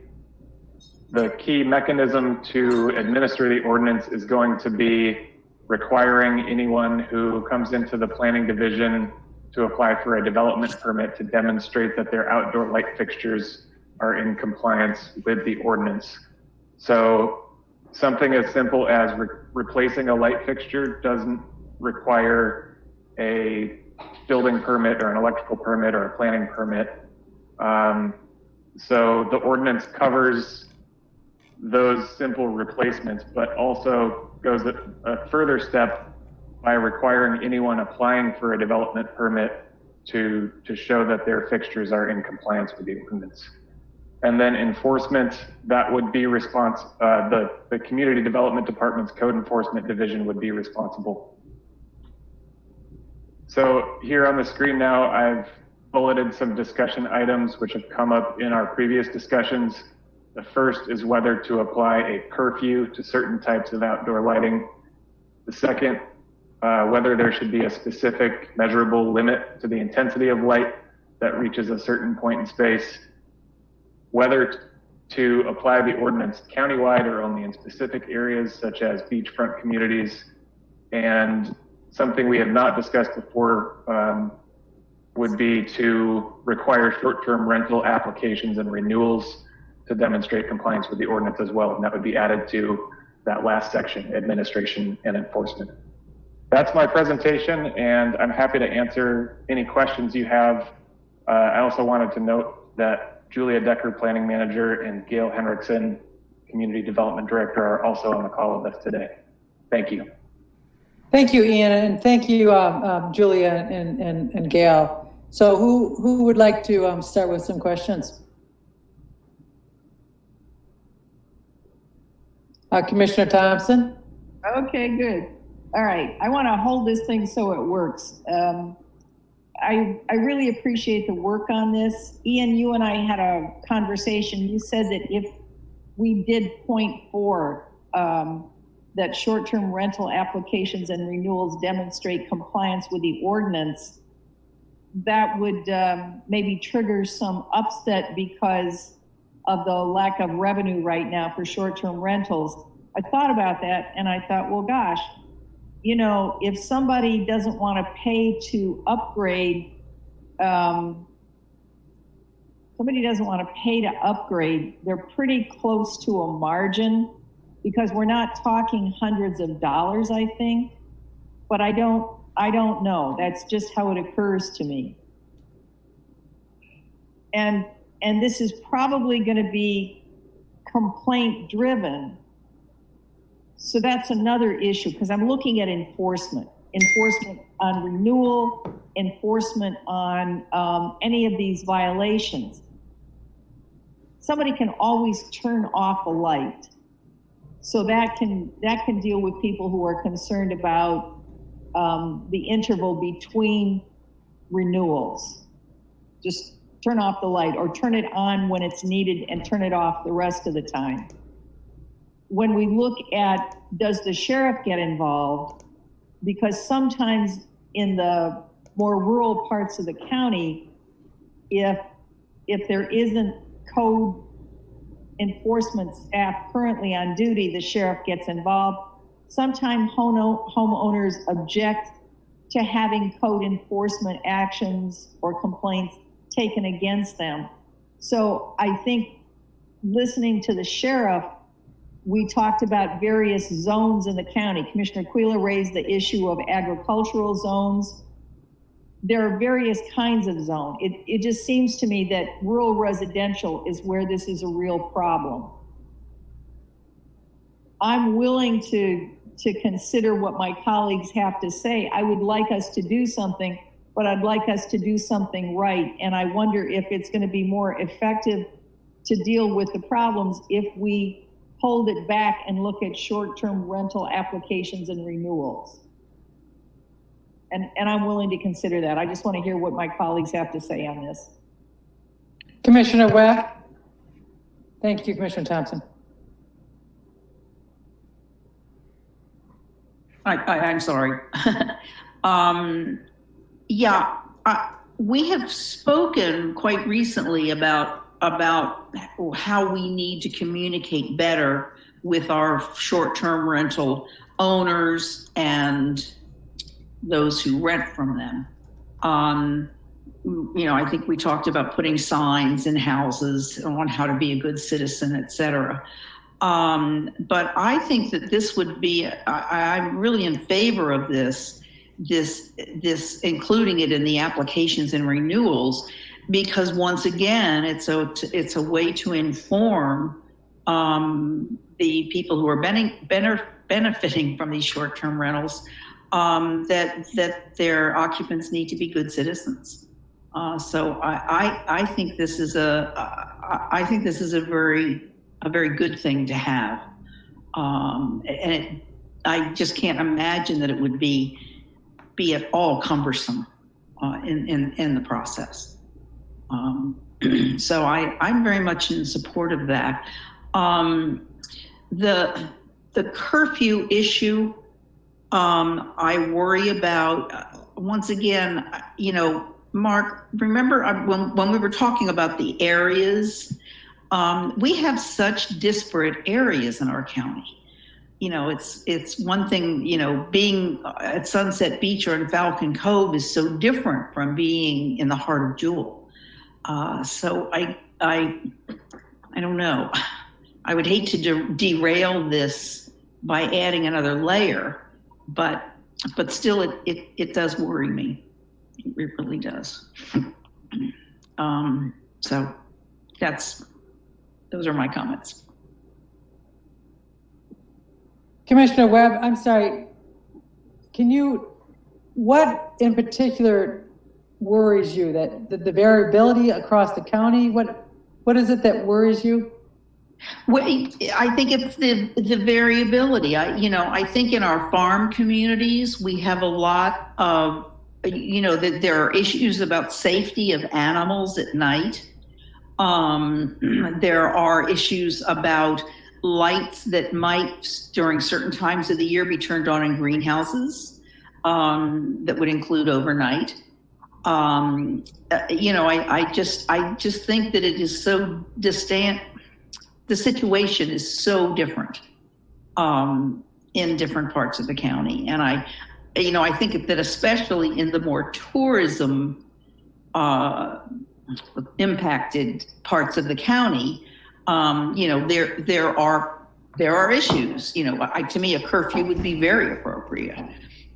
mechanism to administer the ordinance is going to be requiring anyone who comes into the planning division to apply for a development permit to demonstrate that their outdoor light fixtures are in compliance with the ordinance. So something as simple as replacing a light fixture doesn't require a building permit or an electrical permit or a planning permit. So the ordinance covers those simple replacements, but also goes a further step by requiring anyone applying for a development permit to show that their fixtures are in compliance with the ordinance. And then enforcement, that would be the Community Development Department's Code Enforcement Division would be responsible. So here on the screen now, I've bulleted some discussion items which have come up in our previous discussions. The first is whether to apply a curfew to certain types of outdoor lighting. The second, whether there should be a specific measurable limit to the intensity of light that reaches a certain point in space. Whether to apply the ordinance countywide or only in specific areas such as beachfront communities. And something we have not discussed before would be to require short-term rental applications and renewals to demonstrate compliance with the ordinance as well. And that would be added to that last section, administration and enforcement. That's my presentation, and I'm happy to answer any questions you have. I also wanted to note that Julia Decker, Planning Manager, and Gail Henriksen, Community Development Director, are also on the call with us today. Thank you. Thank you, Ian, and thank you, Julia and Gail. So who would like to start with some questions? Commissioner Thompson? Okay, good. All right, I want to hold this thing so it works. I really appreciate the work on this. Ian, you and I had a conversation. You said that if we did .4, that short-term rental applications and renewals demonstrate compliance with the ordinance, that would maybe trigger some upset because of the lack of revenue right now for short-term rentals. I thought about that and I thought, well, gosh, you know, if somebody doesn't want to pay to upgrade, they're pretty close to a margin, because we're not talking hundreds of dollars, I think, but I don't know. That's just how it occurs to me. And this is probably going to be complaint driven. So that's another issue, because I'm looking at enforcement. enforcement on renewal, enforcement on any of these violations. Somebody can always turn off a light. So that can deal with people who are concerned about the interval between renewals. Just turn off the light or turn it on when it's needed and turn it off the rest of the time. When we look at, does the sheriff get involved? Because sometimes in the more rural parts of the county, if there isn't code enforcement staff currently on duty, the sheriff gets involved. Sometimes homeowners object to having code enforcement actions or complaints taken against them. So I think listening to the sheriff, we talked about various zones in the county. Commissioner Quayle raised the issue of agricultural zones. There are various kinds of zone. It just seems to me that rural residential is where this is a real problem. I'm willing to consider what my colleagues have to say. I would like us to do something, but I'd like us to do something right. And I wonder if it's going to be more effective to deal with the problems if we hold it back and look at short-term rental applications and renewals. And I'm willing to consider that. I just want to hear what my colleagues have to say on this. Commissioner Webb? Thank you, Commissioner Thompson. I'm sorry. We have spoken quite recently about how we need to communicate better with our short-term rental owners and those who rent from them. I think we talked about putting signs in houses on how to be a good citizen, et cetera. But I think that this would be, I'm really in favor of this including it in the applications and renewals, because once again, it's a way to inform the people who are benefiting from these short-term rentals that their occupants need to be good citizens. So I think this is a very good thing to have, and I just can't imagine that it would be at all cumbersome in the process. So I'm very much in support of that. The curfew issue, I worry about. Once again, Mark, remember when we were talking about the areas, we have such disparate areas in our county. It's one thing, being at Sunset Beach or in Falcon Cove is so different from being in the heart of Jewel. So I don't know. I would hate to derail this by adding another layer, but still it does worry me. It really does. So those are my comments. Commissioner Webb, I'm sorry. What in particular worries you? That the variability across the county? What is it that worries you? Well, I think it's the variability. I think in our farm communities, we have a lot of, that there are issues about safety of animals at night. There are issues about lights that might, during certain times of the year, be turned on in greenhouses that would include overnight. I just think that it is so distant. The situation is so different in different parts of the county, and I think that especially in the more tourism impacted parts of the county, there are issues. To me, a curfew would be very appropriate.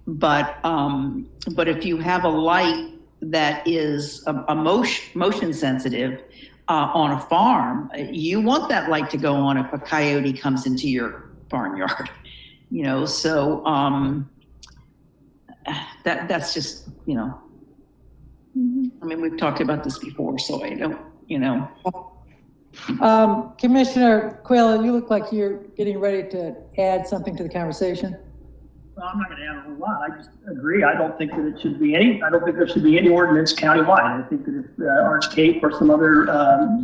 But if you have a light that is a motion sensitive on a farm, you want that light to go on if a coyote comes into your barnyard. So that's just, you know, I mean, we've talked about this before, so I don't, you know. Commissioner Quayle, you look like you're getting ready to add something to the conversation. Well, I'm not going to add a whole lot. I just agree. I don't think that it should be I don't think there should be any ordinance countywide. I think that if Arch Cape or some other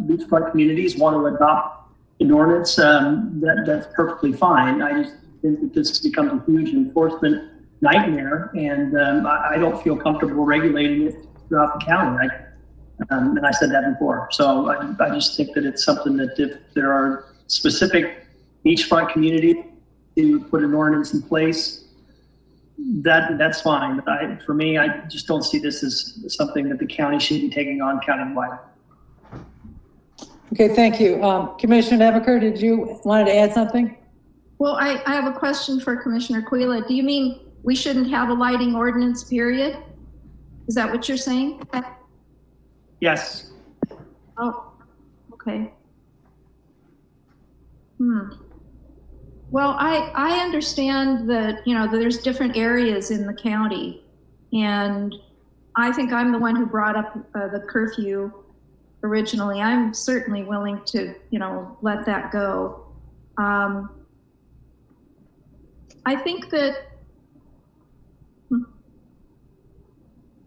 beachfront communities want to adopt an ordinance, that's perfectly fine. I just think that this becomes a huge enforcement nightmare, and I don't feel comfortable regulating it throughout the county. And I said that before. So I just think that it's something that if there are specific beachfront communities to put an ordinance in place, that's fine. But for me, I just don't see this as something that the county should be taking on countywide. Okay, thank you. Commissioner Nebaker, did you wanted to add something? Well, I have a question for Commissioner Quayle. Do you mean we shouldn't have a lighting ordinance, period? Is that what you're saying? Yes. Oh, okay. Well, I understand that, you know, that there's different areas in the county, and I think I'm the one who brought up the curfew originally. I'm certainly willing to, you know, let that go. I think that,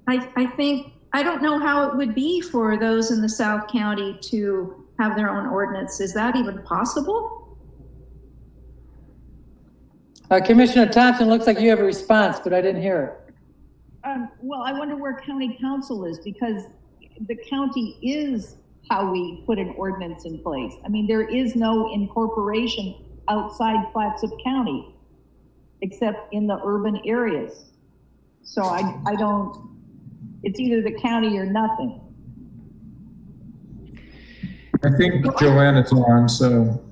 I don't know how it would be for those in the South County to have their own ordinance. Is that even possible? Commissioner Thompson, looks like you have a response, but I didn't hear it. Well, I wonder where county council is, because the county is how we put an ordinance in place. I mean, there is no incorporation outside Clatsop County, except in the urban areas. So I don't, it's either the county or nothing. I think Joanna's on, so.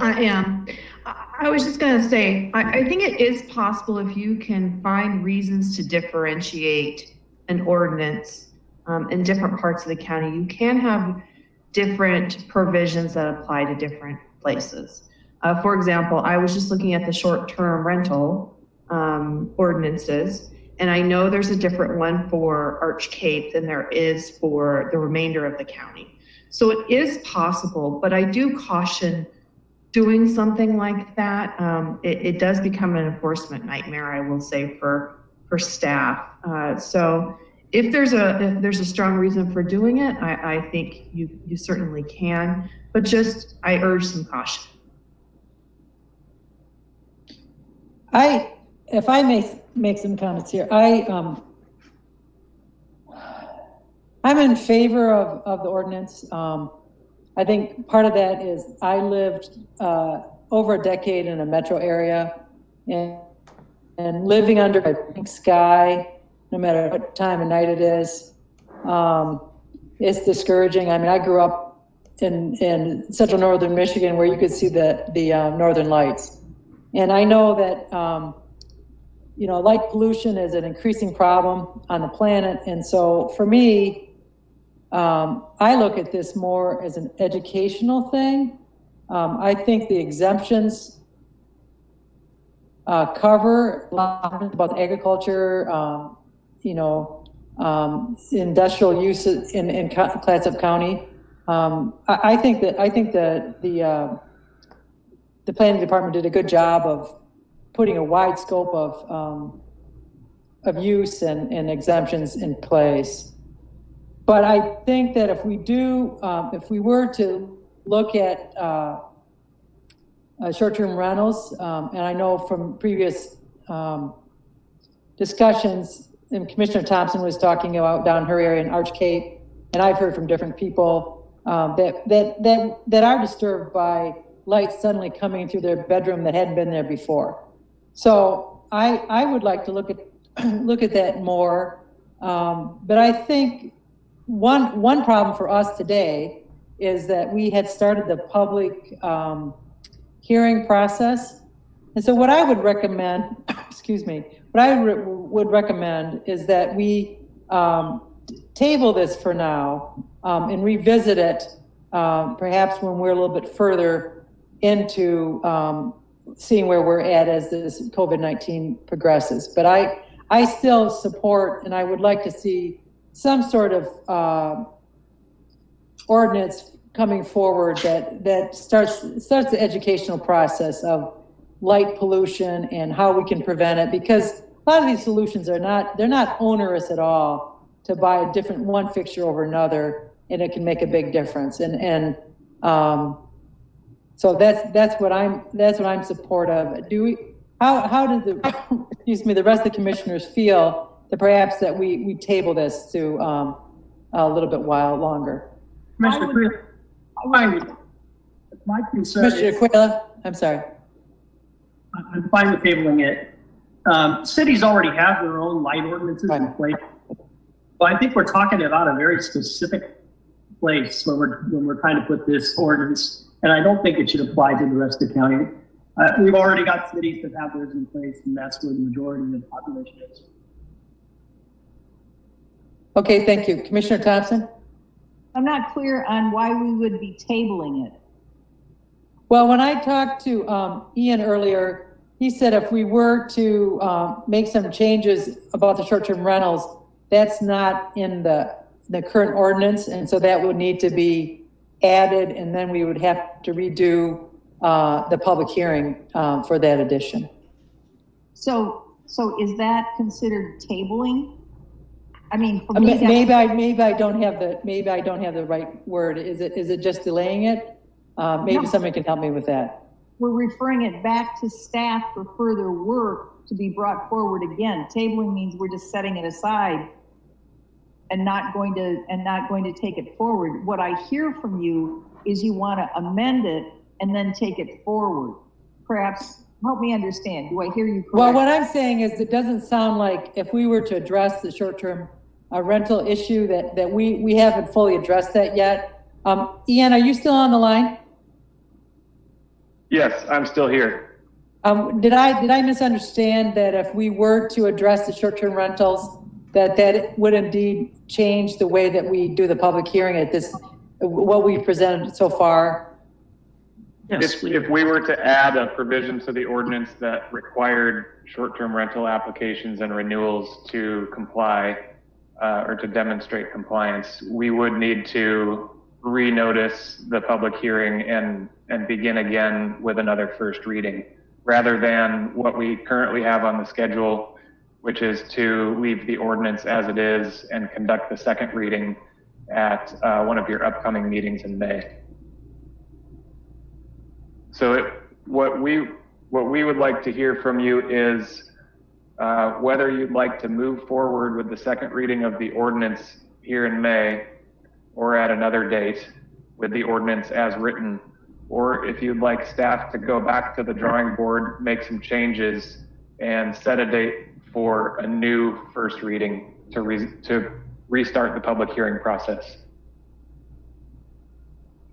I am. I was just going to say, I think it is possible if you can find reasons to differentiate an ordinance in different parts of the county. You can have different provisions that apply to different places. For example, I was just looking at the short-term rental ordinances, and I know there's a different one for Arch Cape than there is for the remainder of the county. So it is possible, but I do caution doing something like that. It does become an enforcement nightmare, I will say, for staff. So if there's a strong reason for doing it, I think you certainly can, but just I urge some caution. If I may make some comments here, I'm in favor of the ordinance. I think part of that is I lived over a decade in a metro area, and living under a pink sky, no matter what time of night it is discouraging. I mean, I grew up in central northern Michigan, where you could see the northern lights, and I know that you know, light pollution is an increasing problem on the planet, and so for me, I look at this more as an educational thing. I think the exemptions cover a lot about agriculture, you know, industrial use in Clatsop County. I think that the planning department did a good job of putting a wide scope of use and exemptions in place. But I think that if we were to look at short-term rentals, and I know from previous discussions, and Commissioner Thompson was talking about down her area in Arch Cape, and I've heard from different people that are disturbed by lights suddenly coming through their bedroom that hadn't been there before. So I would like to look at that more, but I think one problem for us today is that we had started the public hearing process, and so what I would recommend, would recommend is that we table this for now and revisit it perhaps when we're a little bit further into seeing where we're at as this COVID-19 progresses. But I still support, and I would like to see some sort of ordinance coming forward that starts the educational process of light pollution and how we can prevent it, because a lot of these solutions are not onerous at all to buy a different one fixture over another, and it can make a big difference. So that's what I'm supportive of. How do the the rest of the commissioners feel that perhaps that we table this to a little bit while longer? Commissioner Quayle, my concern Commissioner is, Quayle, I'm sorry. I'm fine with tabling it. Cities already have their own light ordinances in place. But I think we're talking about a very specific place when we're trying to put this ordinance, and I don't think it should apply to the rest of the county. We've already got cities that have theirs in place, and that's where the majority of the population is. Okay, thank you. Commissioner Thompson? I'm not clear on why we would be tabling it. Well, when I talked to Ian earlier, he said if we were to make some changes about the short-term rentals, that's not in the current ordinance, and so that would need to be added, and then we would have to redo the public hearing for that addition. So is that considered tabling? I mean, for me, maybe I don't have the right word. Is it just delaying it? Maybe somebody can help me with that. We're referring it back to staff for further work to be brought forward again. Tabling means we're just setting it aside and not going to take it forward. What I hear from you is you want to amend it and then take it forward. Perhaps help me understand. Do I hear you correctly? Well, what I'm saying is it doesn't sound like if we were to address the short-term rental issue that we haven't fully addressed that yet. Ian, are you still on the line? Yes, I'm still here. Did I misunderstand that if we were to address the short-term rentals, that would indeed change the way that we do the public hearing at this, what we've presented so far? Yes, if we were to add a provision to the ordinance that required short-term rental applications and renewals to comply or to demonstrate compliance, we would need to renotice the public hearing and begin again with another first reading, rather than what we currently have on the schedule, which is to leave the ordinance as it is and conduct the second reading at one of your upcoming meetings in May. So what we would like to hear from you is whether you'd like to move forward with the second reading of the ordinance here in May or at another date with the ordinance as written, or if you'd like staff to go back to the drawing board, make some changes, and set a date for a new first reading to restart the public hearing process.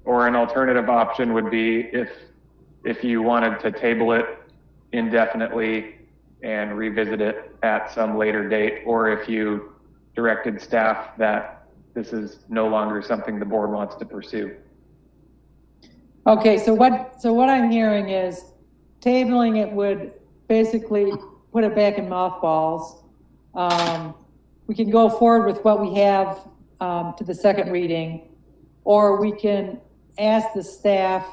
Or an alternative option would be if you wanted to table it indefinitely and revisit it at some later date, or if you directed staff that this is no longer something the board wants to pursue. Okay, so what I'm hearing is tabling it would basically put it back in mothballs. We can go forward with what we have to the second reading, or we can ask the staff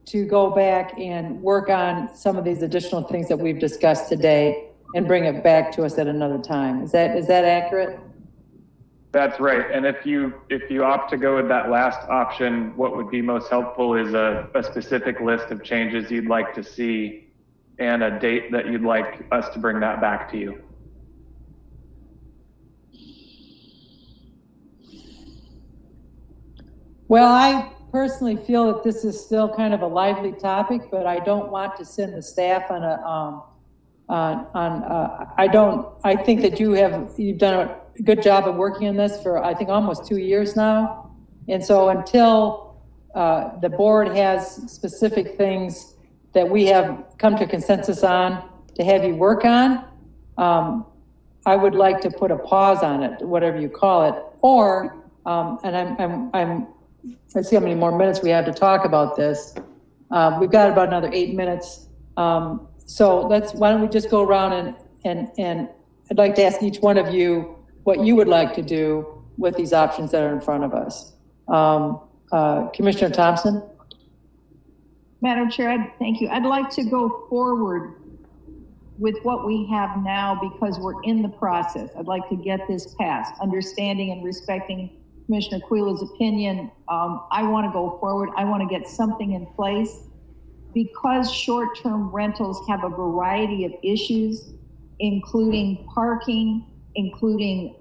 to go back and work on some of these additional things that we've discussed today and bring it back to us at another time. Is that accurate? That's right. And if you opt to go with that last option, what would be most helpful is a specific list of changes you'd like to see and a date that you'd like us to bring that back to you. Well, I personally feel that this is still kind of a lively topic, but I don't want to send the staff on I think that you've done a good job of working on this for, I think, almost 2 years now. And so until the board has specific things that we have come to consensus on to have you work on, I would like to put a pause on it, whatever you call it, or, and let's see how many more minutes we have to talk about this. We've got about another 8 minutes. So why don't we just go around and I'd like to ask each one of you what you would like to do with these options that are in front of us. Commissioner Thompson? Madam Chair, thank you. I'd like to go forward with what we have now because we're in the process. I'd like to get this passed, understanding and respecting Commissioner Quayle's opinion. I want to go forward. I want to get something in place because short-term rentals have a variety of issues, including parking, including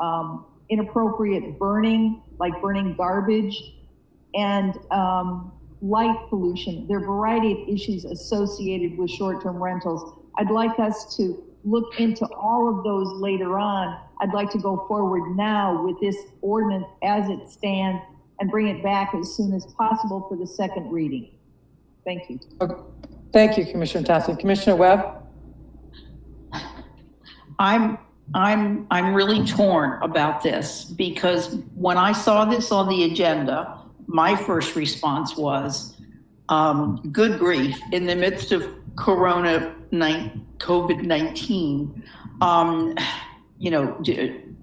inappropriate burning, like burning garbage, and light pollution. There are a variety of issues associated with short-term rentals. I'd like us to look into all of those later on. I'd like to go forward now with this ordinance as it stands and bring it back as soon as possible for the second reading. Thank you. Okay. Thank you, Commissioner Thompson. Commissioner Webb? I'm really torn about this because when I saw this on the agenda, my first response was, good grief, in the midst of COVID-19,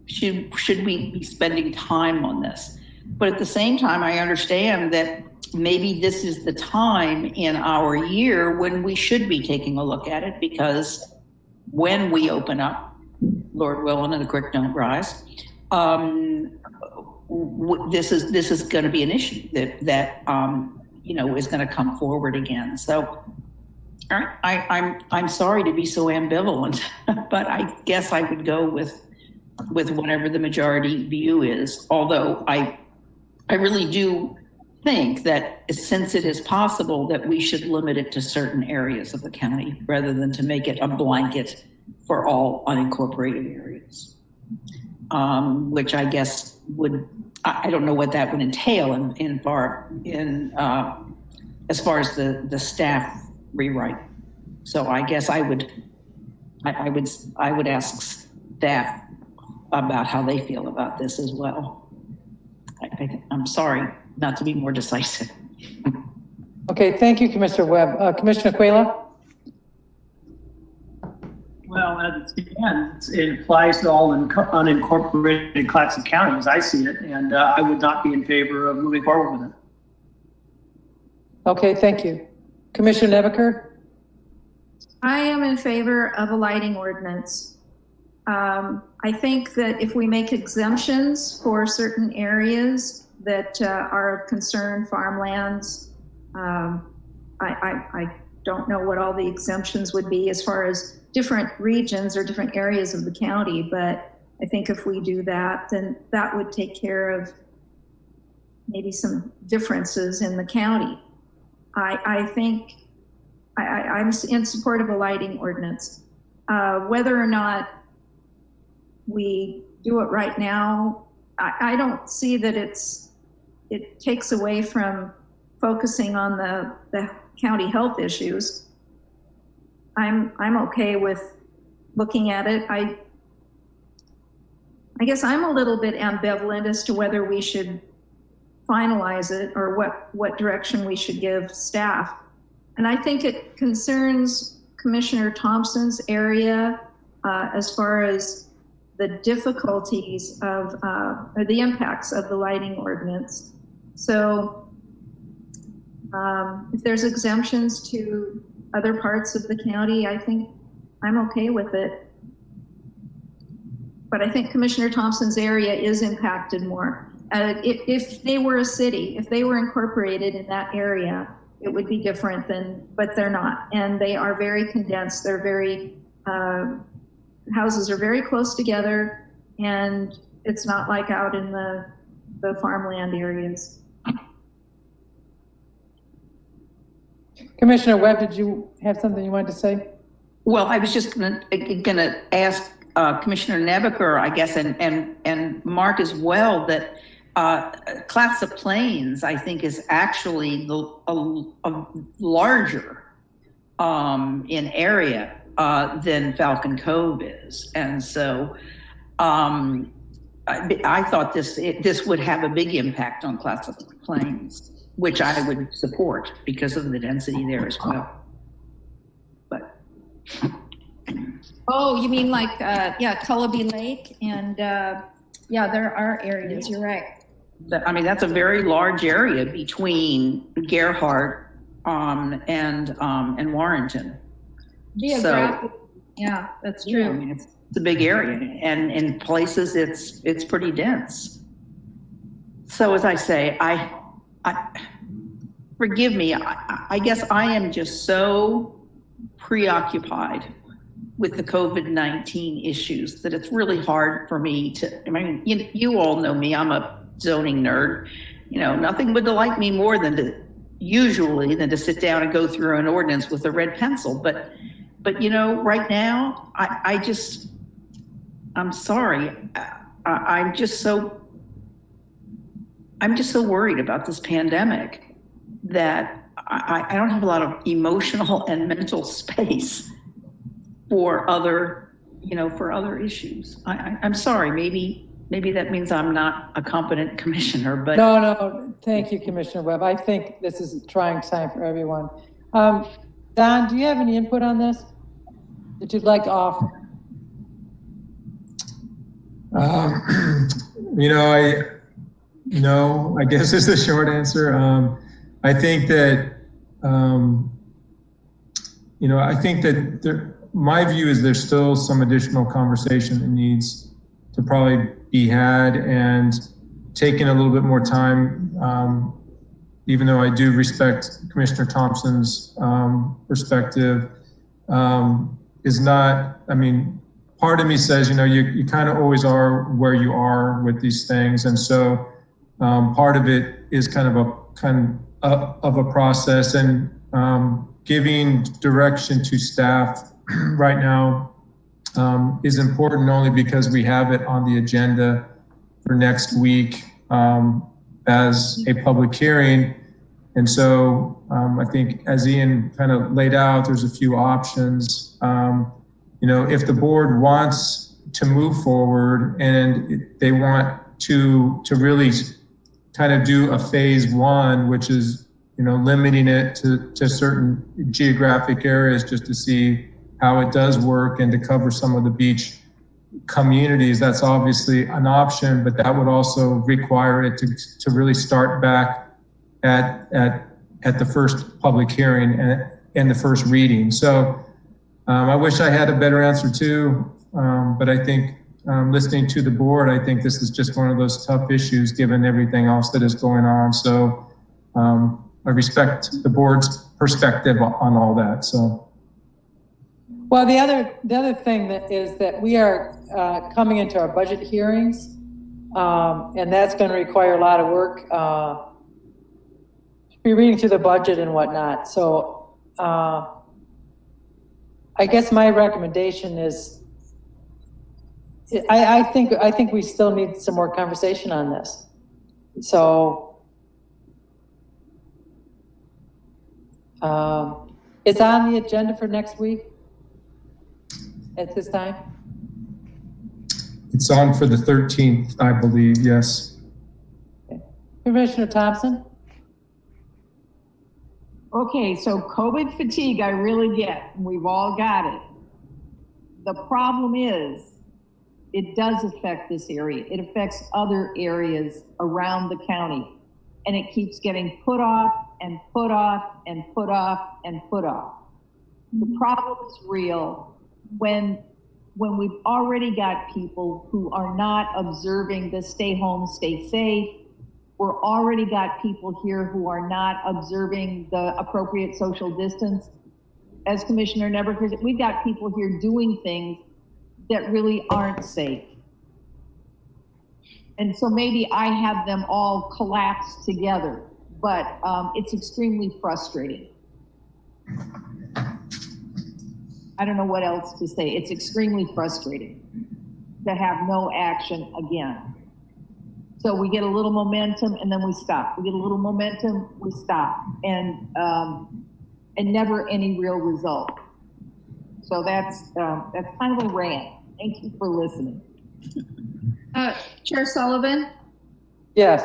should we be spending time on this? But at the same time, I understand that maybe this is the time in our year when we should be taking a look at it, because when we open up, Lord willing and the creek don't rise, this is going to be an issue that is going to come forward again. So I'm sorry to be so ambivalent, but I guess I would go with whatever the majority view is. Although I really do think that since it is possible that we should limit it to certain areas of the county rather than to make it a blanket for all unincorporated areas, which I guess I don't know what that would entail as far as the staff rewrite. So I guess I would ask staff about how they feel about this as well. I'm sorry not to be more decisive. Okay, thank you, Commissioner Webb. Commissioner Quayle? Well, as it stands, it applies to all unincorporated Clatsop County as I see it, and I would not be in favor of moving forward with it. Okay, thank you. Commissioner Nebeker? I am in favor of a lighting ordinance. I think that if we make exemptions for certain areas that are of concern, farmlands, I don't know what all the exemptions would be as far as different regions or different areas of the county, but I think if we do that, then that would take care of maybe some differences in the county. I think I'm in support of a lighting ordinance. Whether or not we do it right now, I don't see that it takes away from focusing on the county health issues. I'm okay with looking at it. I guess I'm a little bit ambivalent as to whether we should finalize it or what direction we should give staff. And I think it concerns Commissioner Thompson's area as far as the difficulties of, or the impacts of the lighting ordinance. So if there's exemptions to other parts of the county, I think I'm okay with it. But I think Commissioner Thompson's area is impacted more. If they were a city, if they were incorporated in that area, it would be different but they're not. And they are very condensed. They're very, houses are very close together, and it's not like out in the farmland areas. Commissioner Webb, did you have something you wanted to say? Well, I was just gonna ask Commissioner Nebeker, I guess, and Mark as well, that Clatsop Plains, I think, is actually a larger in area than Falcon Cove is, and so I thought this would have a big impact on Clatsop Plains, which I would support because of the density there as well. But Oh, you mean like, yeah, Cullowhee Lake and, yeah, there are areas, you're right. I mean, that's a very large area between Gerhardt and Warrenton. Geographic, yeah, that's true. Yeah, I mean, it's a big area, and in places it's pretty dense. So as I say, I forgive me. I guess I am just so preoccupied with the COVID-19 issues that it's really hard for me to. I mean, you all know me. I'm a zoning nerd. You know, nothing would delight me more than to sit down and go through an ordinance with a red pencil. But you know, right now, I'm sorry. I'm just so worried about this pandemic that I don't have a lot of emotional and mental space for other issues. I'm sorry. Maybe that means I'm not a competent commissioner, but. No, thank you, Commissioner Webb. I think this is a trying time for everyone. Don, do you have any input on this that you'd like to offer? No, I guess is the short answer. I think that, my view is there's still some additional conversation that needs to probably be had and taking a little bit more time, even though I do respect Commissioner Thompson's perspective, is not, I mean, part of me says, you kind of always are where you are with these things. And so part of it is kind of a process, and giving direction to staff right now is important only because we have it on the agenda for next week as a public hearing. And so I think as Ian kind of laid out, there's a few options. If the board wants to move forward and they want to really kind of do a phase one, which is, limiting it to certain geographic areas just to see how it does work and to cover some of the beach communities, that's obviously an option, but that would also require it to really start back at the first public hearing and the first reading. So I wish I had a better answer too, but I think listening to the board, I think this is just one of those tough issues given everything else that is going on. So I respect the board's perspective on all that. So. Well, the other thing that is that we are coming into our budget hearings, and that's going to require a lot of work. Be reading through the budget and whatnot. So I guess my recommendation is, I think we still need some more conversation on this. So it's on the agenda for next week. At this time? It's on for the 13th, I believe, yes. Okay. Commissioner Thompson? Okay, so COVID fatigue, I really get. We've all got it. The problem is, it does affect this area. It affects other areas around the county. And it keeps getting put off and put off and put off and put off. The problem is real. When we've already got people who are not observing the stay home, stay safe, we're already got people here who are not observing the appropriate social distance. As Commissioner Neberker said, we've got people here doing things that really aren't safe. And so maybe I have them all collapse together, but it's extremely frustrating. I don't know what else to say. It's extremely frustrating to have no action again. So we get a little momentum and then we stop. We get a little momentum, we stop, and never any real result. So that's kind of a rant. Thank you for listening. Chair Sullivan? Yes.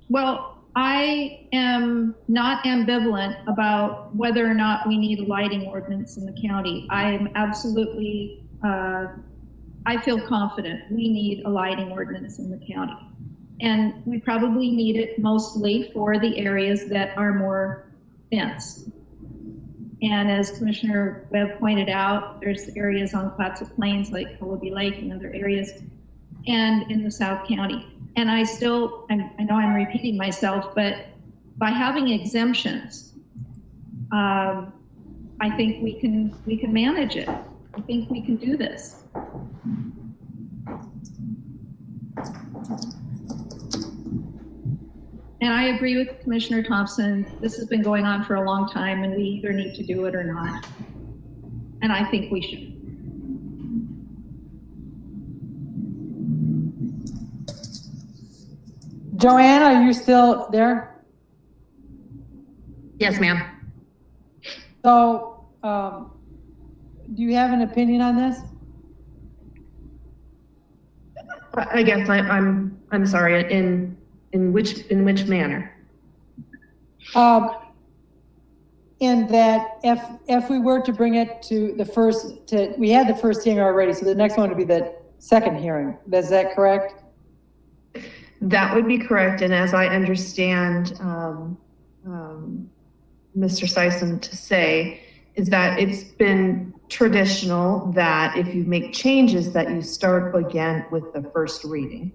Well, I am not ambivalent about whether or not we need a lighting ordinance in the county. I am absolutely, I feel confident we need a lighting ordinance in the county. And we probably need it mostly for the areas that are more dense. And as Commissioner Webb pointed out, there's areas on Clatsop Plains like Columbia Lake and other areas, and in the South County. And I know I'm repeating myself, but by having exemptions, I think we can manage it. I think we can do this. And I agree with Commissioner Thompson. This has been going on for a long time, and we either need to do it or not. And I think we should. Joanne, are you still there? Yes, ma'am. So, do you have an opinion on this? I guess I'm sorry. In which manner? In that if we were to bring it to the we had the first hearing already, so the next one would be the second hearing. Is that correct? That would be correct. And as I understand Mr. Sison to say, is that it's been traditional that if you make changes that you start again with the first reading.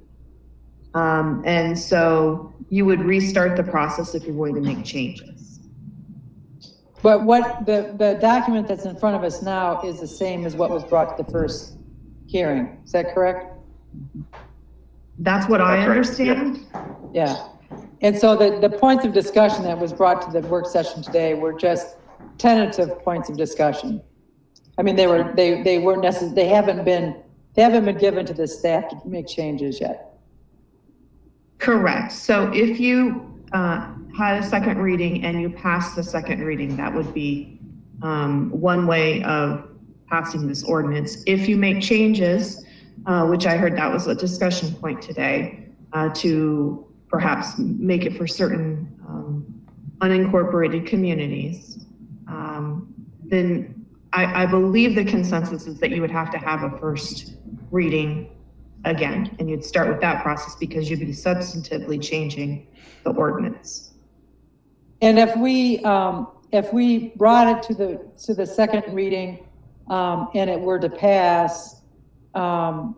And so you would restart the process if you're going to make changes. But what the document that's in front of us now is the same as what was brought to the first hearing. Is that correct? That's what I understand. Yeah. And so the points of discussion that was brought to the work session today were just tentative points of discussion. I mean, they weren't necessary. They haven't been given to the staff to make changes yet. Correct. So if you had a second reading and you passed the second reading, that would be one way of passing this ordinance. If you make changes, which I heard that was a discussion point today, to perhaps make it for certain unincorporated communities, then I believe the consensus is that you would have to have a first reading again, and you'd start with that process because you'd be substantively changing the ordinance. And if we brought it to the second reading and it were to pass, and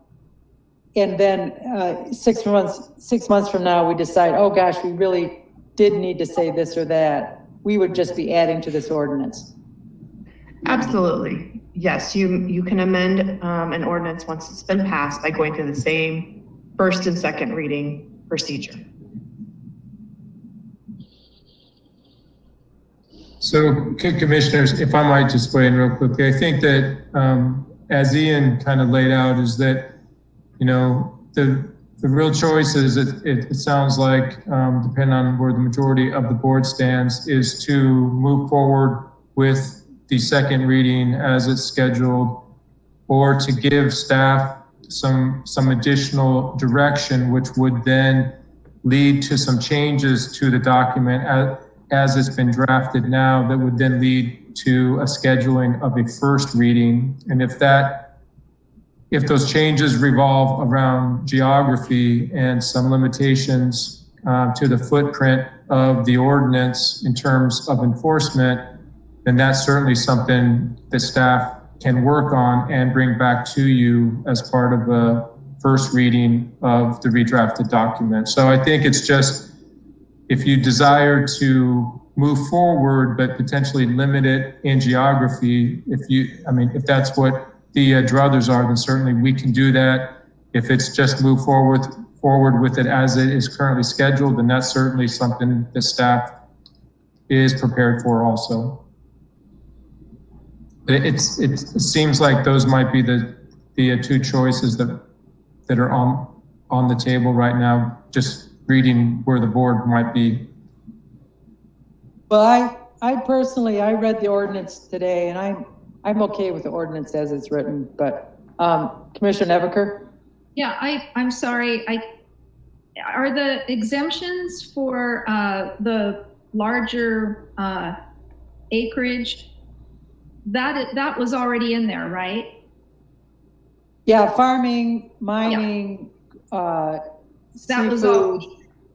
then 6 months from now we decide, oh gosh, we really did need to say this or that, we would just be adding to this ordinance. Absolutely. Yes, you can amend an ordinance once it's been passed by going through the same first and second reading procedure. So, commissioners, if I might just weigh in real quickly, I think that as Ian kind of laid out, is that, you know, the real choice is, it sounds like, depending on where the majority of the board stands, is to move forward with the second reading as it's scheduled, or to give staff some additional direction, which would then lead to some changes to the document as it's been drafted now, that would then lead to a scheduling of a first reading. And if those changes revolve around geography and some limitations to the footprint of the ordinance in terms of enforcement, then that's certainly something that staff can work on and bring back to you as part of the first reading of the redrafted document. So I think it's just, if you desire to move forward but potentially limit it in geography, if that's what the druthers are, then certainly we can do that. If it's just move forward with it as it is currently scheduled, then that's certainly something the staff is prepared for also. It seems like those might be the two choices that are on the table right now, just reading where the board might be. Well, I personally read the ordinance today, and I'm okay with the ordinance as it's written, but Commissioner Nebeker? Yeah, I'm sorry. are the exemptions for the larger acreage, that was already in there, right? Yeah, farming, mining, That seafood, was all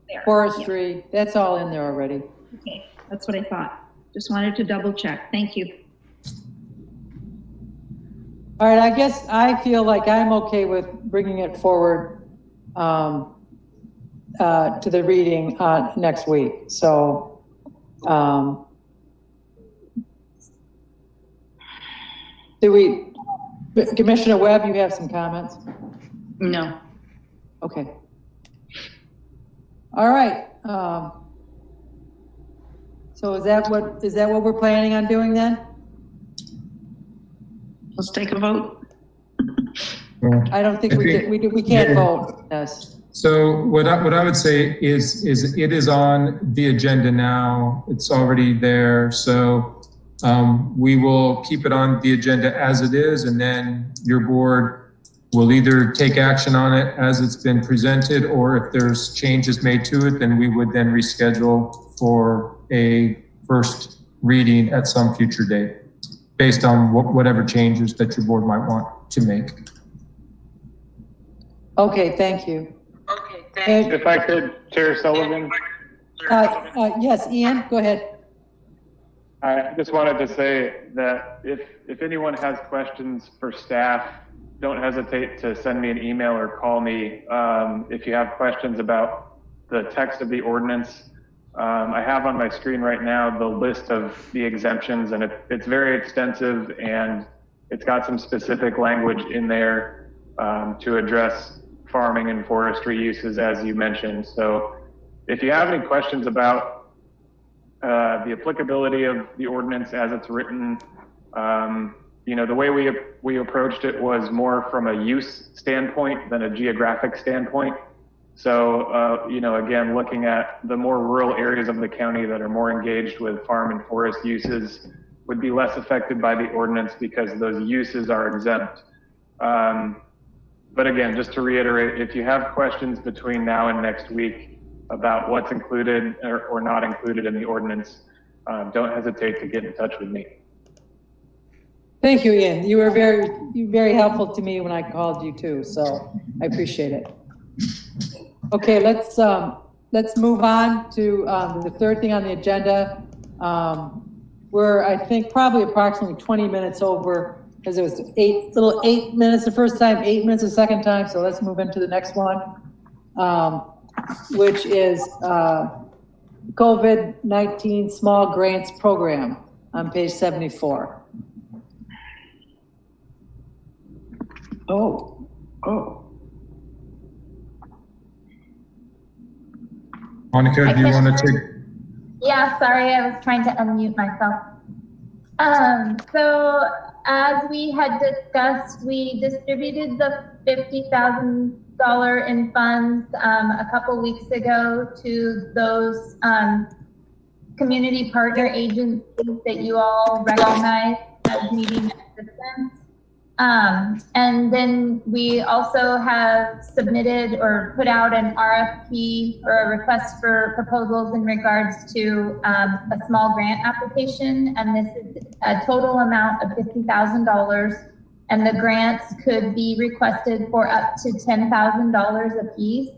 there. forestry, that's all in there already. Yeah. Okay, that's what I thought. Just wanted to double check. Thank you. All right, I guess I feel like I'm okay with bringing it forward to the reading next week. So, Commissioner Webb, you have some comments? No. Okay. All right. So is that what we're planning on doing then? Let's take a vote. I don't think we can't vote. Yes. So what I would say is it is on the agenda now. It's already there. So we will keep it on the agenda as it is, and then your board will either take action on it as it's been presented, or if there's changes made to it, then we would then reschedule for a first reading at some future date, based on whatever changes that your board might want to make. Okay, thank you. Okay, thank you. If I could, Chair Sullivan. Yes, Ian, go ahead. I just wanted to say that if anyone has questions for staff, don't hesitate to send me an email or call me if you have questions about the text of the ordinance. I have on my screen right now the list of the exemptions, and it's very extensive, and it's got some specific language in there to address farming and forestry uses, as you mentioned. So if you have any questions about the applicability of the ordinance as it's written, the way we approached it was more from a use standpoint than a geographic standpoint. So, again, looking at the more rural areas of the county that are more engaged with farm and forest uses would be less affected by the ordinance because those uses are exempt. But again, just to reiterate, if you have questions between now and next week about what's included or not included in the ordinance, don't hesitate to get in touch with me. Thank you, Ian. You were very helpful to me when I called you too, so I appreciate it. Okay, let's move on to the third thing on the agenda. We're, I think, probably approximately 20 minutes over, because it was 8 minutes the first time, 8 minutes the second time. So let's move into the next one, which is COVID-19 Small Grants Program on page 74. Oh. Monica, do you want to take? Yeah, sorry, I was trying to unmute myself. So as we had discussed, we distributed the $50,000 in funds a couple weeks ago to those community partner agencies that you all recognize as needing assistance. And then we also have submitted or put out an RFP or a request for proposals in regards to a small grant application. And this is a total amount of $50,000. And the grants could be requested for up to $10,000 apiece.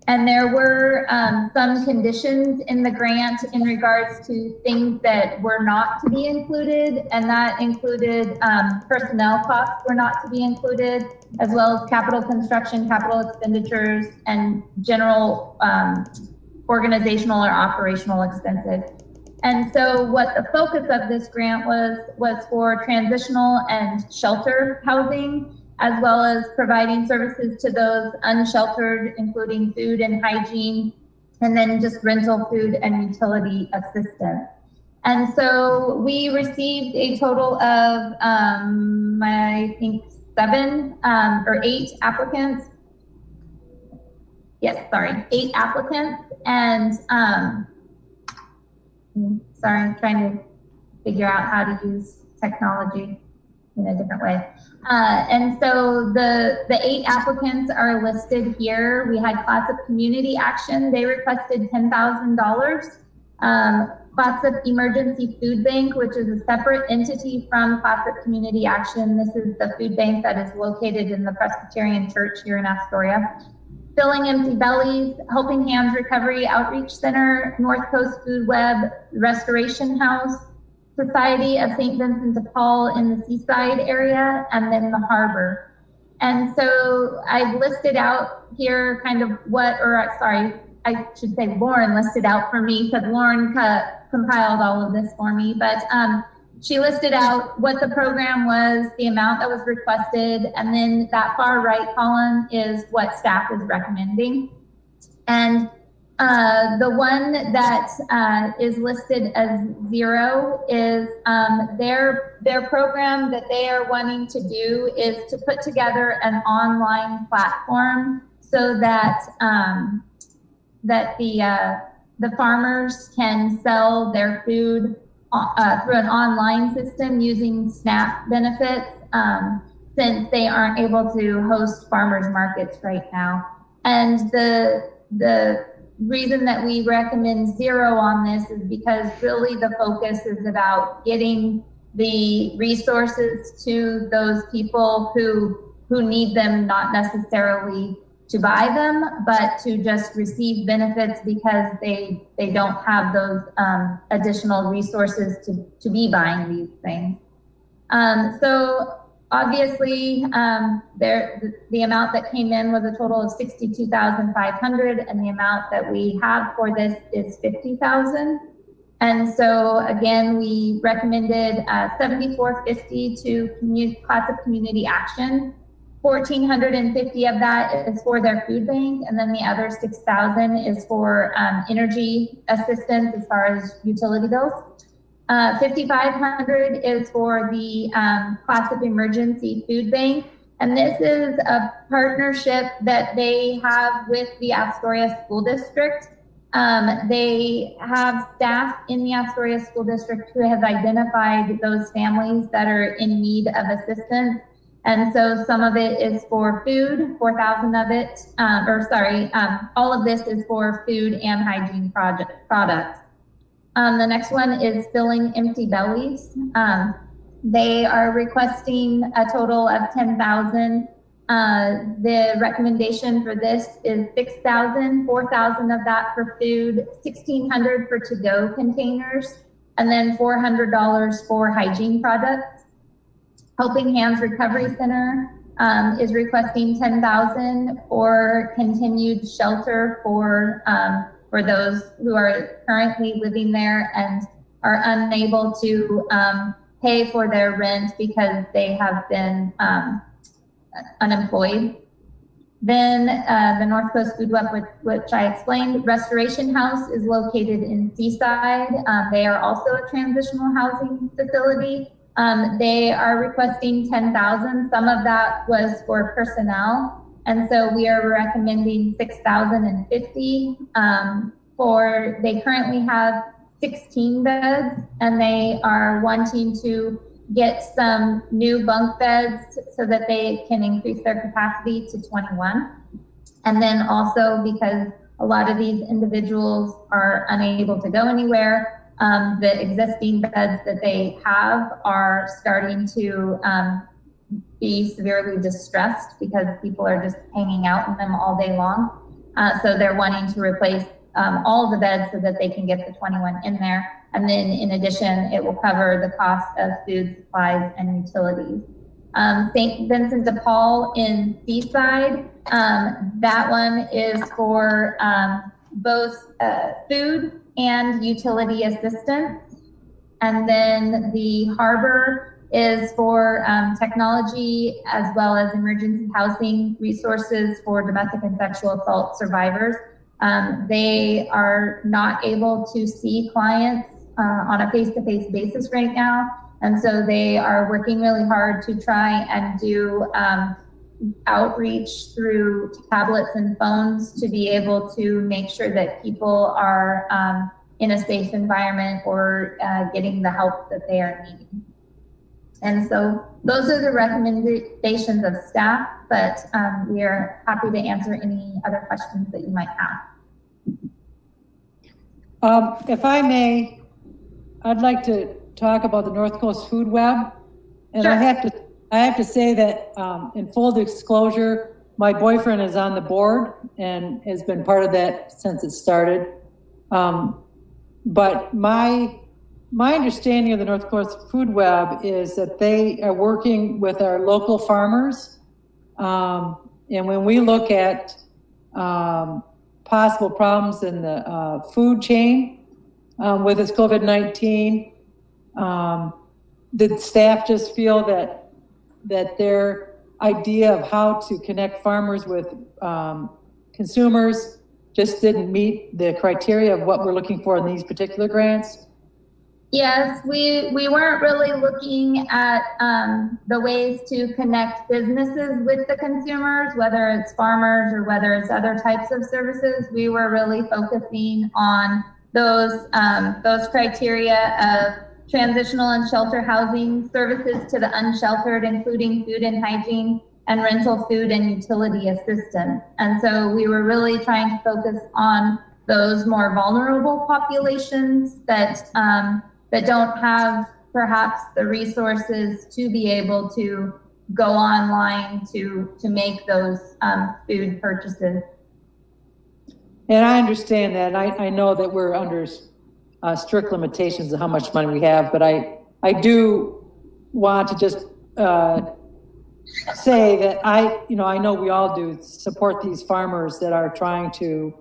And there were some conditions in the grant in regards to things that were not to be included, and that included personnel costs were not to be included, as well as capital construction, capital expenditures, and general organizational or operational expenses. And so what the focus of this grant was for transitional and shelter housing, as well as providing services to those unsheltered, including food and hygiene, and then just rental food and utility assistance. And so we received a total of, I think 7 or 8 applicants. Yes, sorry, 8 applicants. And sorry, I'm trying to figure out how to use technology. in a different way. And so the 8 applicants are listed here. We had Clatsop Community Action. They requested $10,000. Clatsop Emergency Food Bank, which is a separate entity from Clatsop Community Action. This is the food bank that is located in the Presbyterian Church here in Astoria. Filling Empty Bellies, Helping Hands Recovery Outreach Center, North Coast Food Web, Restoration House, Society of St. Vincent de Paul in the Seaside area, and then the Harbor. And so I've listed out here kind of I should say Lauren listed out for me, because Lauren compiled all of this for me, but she listed out what the program was, the amount that was requested, and then that far right column is what staff is recommending. And the one that is listed as 0 is their program that they are wanting to do is to put together an online platform so that the farmers can sell their food through an online system using SNAP benefits, since they aren't able to host farmers markets right now. And the reason that we recommend 0 on this is because really the focus is about getting the resources to those people who need them, not necessarily to buy them, but to just receive benefits because they don't have those additional resources to be buying these things. So obviously, the amount that came in was a total of $62,500, and the amount that we have for this is $50,000. And so again, we recommended $7,450 to Clatsop Community Action. $1,450 of that is for their food bank, and then the other $6,000 is for energy assistance as far as utility bills. $5,500 is for the Clatsop Emergency Food Bank, and this is a partnership that they have with the Astoria School District. They have staff in the Astoria School District who have identified those families that are in need of assistance. And so some of it is for food, 4,000 of it, all of this is for food and hygiene products. The next one is Filling Empty Bellies. They are requesting a total of $10,000. The recommendation for this is $6,000, $4,000 of that for food, $1,600 for to-go containers, and then $400 for hygiene products. Helping Hands Recovery Center is requesting $10,000 for continued shelter for those who are currently living there and are unable to pay for their rent because they have been unemployed. Then the North Coast Food Web, which I explained, Restoration House is located in Seaside. They are also a transitional housing facility. They are requesting $10,000. Some of that was for personnel, and so we are recommending $6,050. They currently have 16 beds, and they are wanting to get some new bunk beds so that they can increase their capacity to 21. And then also because a lot of these individuals are unable to go anywhere, the existing beds that they have are starting to be severely distressed because people are just hanging out in them all day long. So they're wanting to replace all the beds so that they can get the 21 in there. And then in addition, it will cover the cost of food, supplies, and utilities. St. Vincent de Paul in Seaside, that one is for both food and utility assistance. And then the Harbor is for technology as well as emergency housing resources for domestic and sexual assault survivors. They are not able to see clients on a face-to-face basis right now. And so they are working really hard to try and do outreach through tablets and phones to be able to make sure that people are in a safe environment or getting the help that they are needing. And so those are the recommendations of staff, but we are happy to answer any other questions that you might have. If I may, I'd like to talk about the North Coast Food Web. And Sure. I have to say that in full disclosure, my boyfriend is on the board and has been part of that since it started. But my understanding of the North Coast Food Web is that they are working with our local farmers. And when we look at possible problems in the food chain with this COVID-19, the staff just feel that their idea of how to connect farmers with consumers just didn't meet the criteria of what we're looking for in these particular grants? Yes, we weren't really looking at the ways to connect businesses with the consumers, whether it's farmers or whether it's other types of services. We were really focusing on those criteria of transitional and shelter housing services to the unsheltered, including food and hygiene, and rental food and utility assistance. And so we were really trying to focus on those more vulnerable populations that don't have perhaps the resources to be able to go online to make those food purchases. And I understand that. I know that we're under strict limitations of how much money we have, but I do want to just say that I know we all do support these farmers that are trying to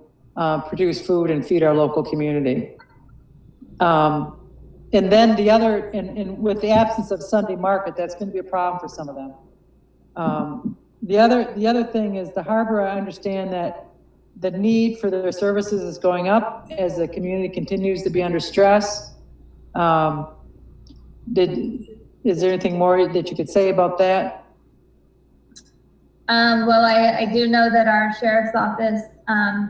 produce food and feed our local community. And then the other, and with the absence of Sunday market, that's going to be a problem for some of them. The other thing is the harbor. I understand that the need for their services is going up as the community continues to be under stress. Is there anything more that you could say about that? Well, I do know that our sheriff's office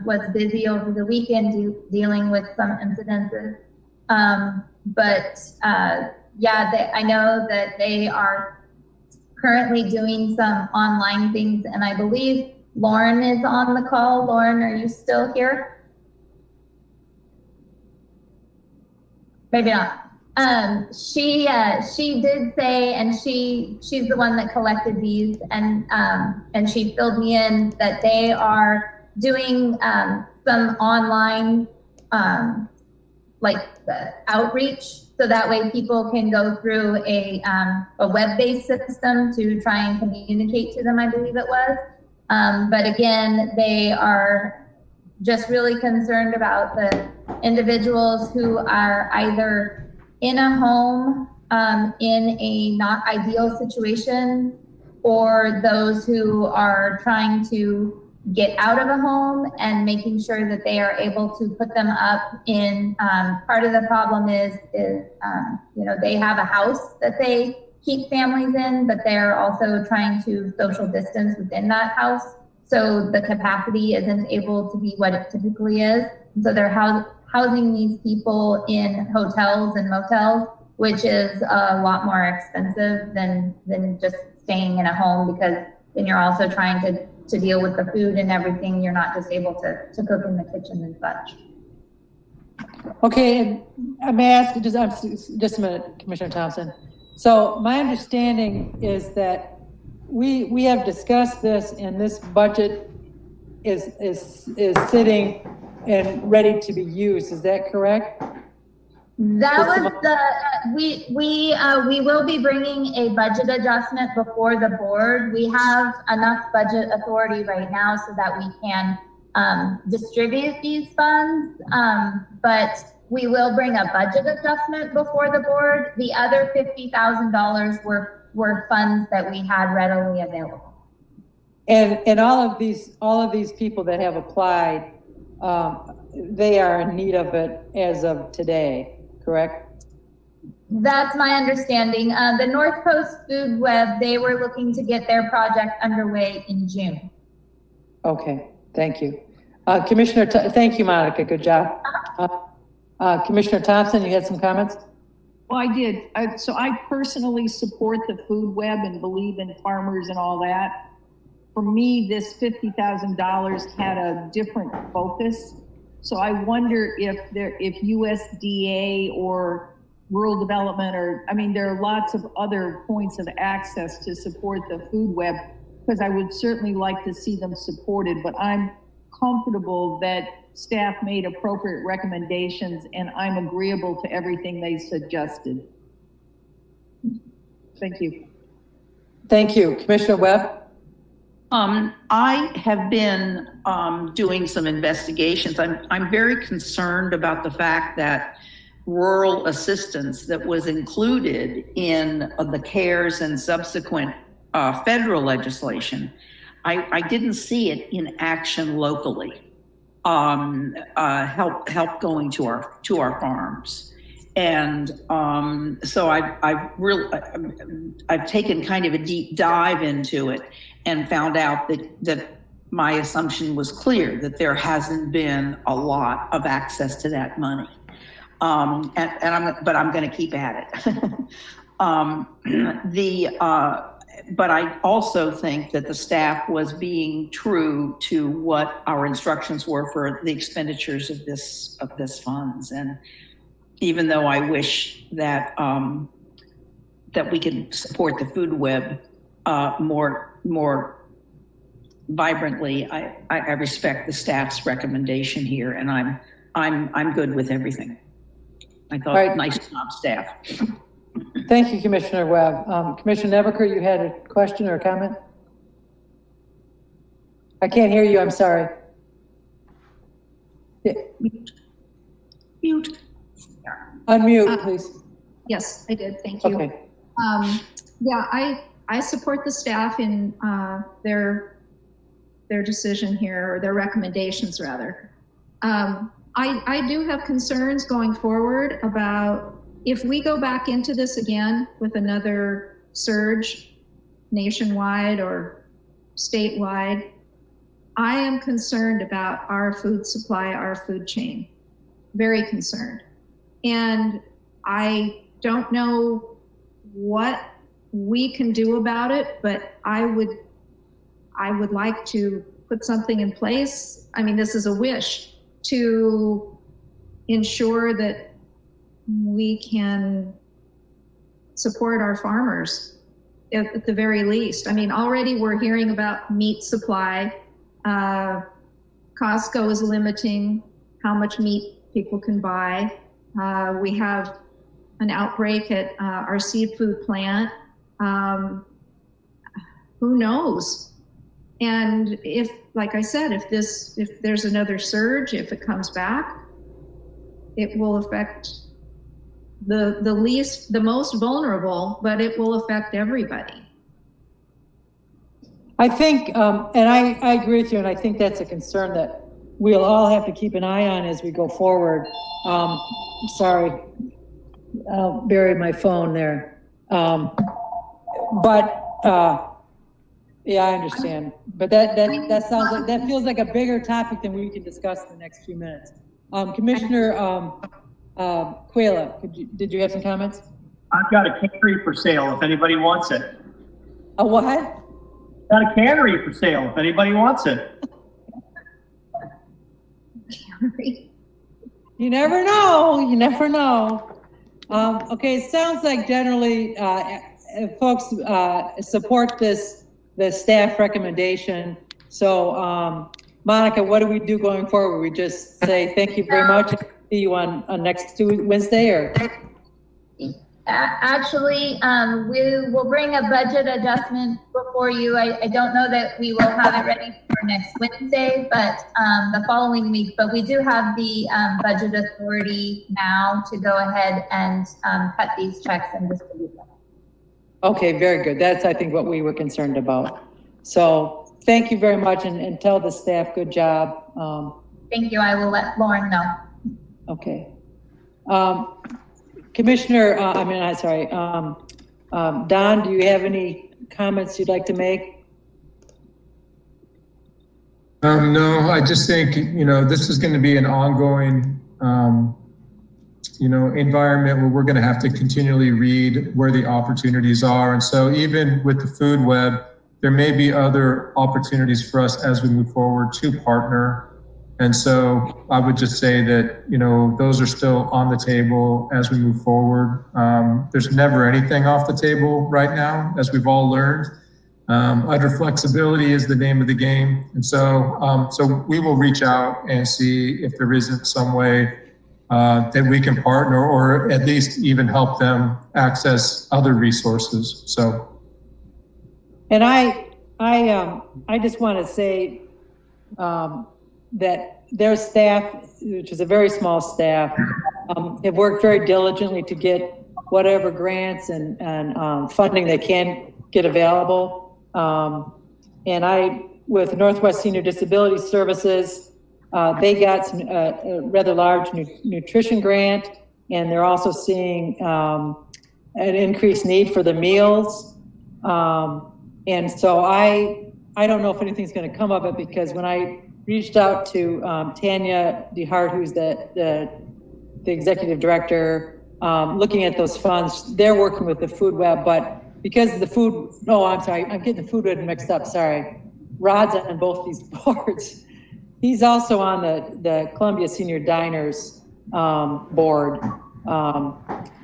was busy over the weekend dealing with some incidences. I know that they are currently doing some online things, and I believe Lauren is on the call. Lauren, are you still here? Maybe not. She did say, and she's the one that collected these, and she filled me in that they are doing some online outreach, so that way people can go through a web-based system to try and communicate to them, I believe it was. But again, they are just really concerned about the individuals who are either in a home in a not ideal situation, or those who are trying to get out of a home and making sure that they are able to put them up in, part of the problem is they have a house that they keep families in, but they're also trying to social distance within that house. So the capacity isn't able to be what it typically is. So they're housing these people in hotels and motels, which is a lot more expensive than just staying in a home, because then you're also trying to deal with the food and everything. You're not just able to cook in the kitchen and such. Okay, and I may ask just a minute, Commissioner Thompson. So my understanding is that we have discussed this, and this budget is sitting and ready to be used. Is that correct? That was we will be bringing a budget adjustment before the board. We have enough budget authority right now so that we can distribute these funds, but we will bring a budget adjustment before the board. The other $50,000 were funds that we had readily available. And all of these people that have applied, they are in need of it as of today, correct? That's my understanding. The North Coast Food Web, they were looking to get their project underway in June. Okay, thank you. Commissioner, thank you, Monica, good job. Commissioner Thompson, you had some comments? Well, I did. So I personally support the food web and believe in farmers and all that. For me, this $50,000 had a different focus. So I wonder if USDA or rural development, or, I mean, there are lots of other points of access to support the food web, because I would certainly like to see them supported, but I'm comfortable that staff made appropriate recommendations, and I'm agreeable to everything they suggested. Thank you. Thank you. Commissioner Webb? I have been doing some investigations. I'm very concerned about the fact that rural assistance that was included in the CARES and subsequent federal legislation, I didn't see it in action locally. Help going to our farms, and so I've taken kind of a deep dive into it and found out that my assumption was clear, that there hasn't been a lot of access to that money, but I'm going to keep at it. But I also think that the staff was being true to what our instructions were for the expenditures of this funds. And even though I wish that that we can support the food web more vibrantly, I respect the staff's recommendation here, and I'm good with everything. I thought, right. Nice job, staff. Thank you, Commissioner Webb. Commissioner Nebaker, you had a question or a comment? I can't hear you, I'm sorry. Yeah. Mute. Unmute, please. Yes, I did, thank you. Okay. Yeah, I support the staff in their decision here, or their recommendations rather. I do have concerns going forward about if we go back into this again with another surge nationwide or statewide. I am concerned about our food supply, our food chain, very concerned. And I don't know what we can do about it, but I would like to put something in place. I mean, this is a wish to ensure that we can support our farmers at the very least. I mean, already we're hearing about meat supply. Costco is limiting how much meat people can buy. We have an outbreak at our seafood plant. Who knows? And if, like I said, if there's another surge, if it comes back, it will affect the most vulnerable, but it will affect everybody. I think, and I agree with you, and I think that's a concern that we'll all have to keep an eye on as we go forward. Sorry, I'll bury my phone there. Yeah, I understand. But that sounds like, that feels like a bigger topic than we can discuss in the next few minutes. Commissioner Quayle, did you have some comments? I've got a cannery for sale if anybody wants it. A what? Got a cannery for sale if anybody wants it. You never know. You never know. Okay, it sounds like generally folks support the staff recommendation. So, Monica, what do we do going forward? We just say thank you very much. See you on next Wednesday, or? Actually, we will bring a budget adjustment before you. I don't know that we will have it ready for next Wednesday, but the following week. But we do have the budget authority now to go ahead and cut these checks and distribute them. Okay, very good. That's, I think, what we were concerned about. So thank you very much, and tell the staff good job. Thank you. I will let Lauren know. Okay. Commissioner, Don, do you have any comments you'd like to make? No, I just think, this is going to be an ongoing environment where we're going to have to continually read where the opportunities are. And so even with the food web, there may be other opportunities for us as we move forward to partner. And so I would just say that, those are still on the table as we move forward. There's never anything off the table right now, as we've all learned. Utter flexibility is the name of the game. And so, we will reach out and see if there isn't some way that we can partner or at least even help them access other resources. So. And I just want to say that their staff, which is a very small staff, have worked very diligently to get whatever grants and funding they can get available. And with Northwest Senior Disability Services, they got some a rather large nutrition grant, and they're also seeing an increased need for the meals. And so I don't know if anything's going to come of it, because when I reached out to Tanya DeHart, who's the executive director, looking at those funds, they're working with the food web, but because the food, I'm sorry, I'm getting the food web mixed up, sorry. Rod's on both these boards. He's also on the Columbia Senior Diners board.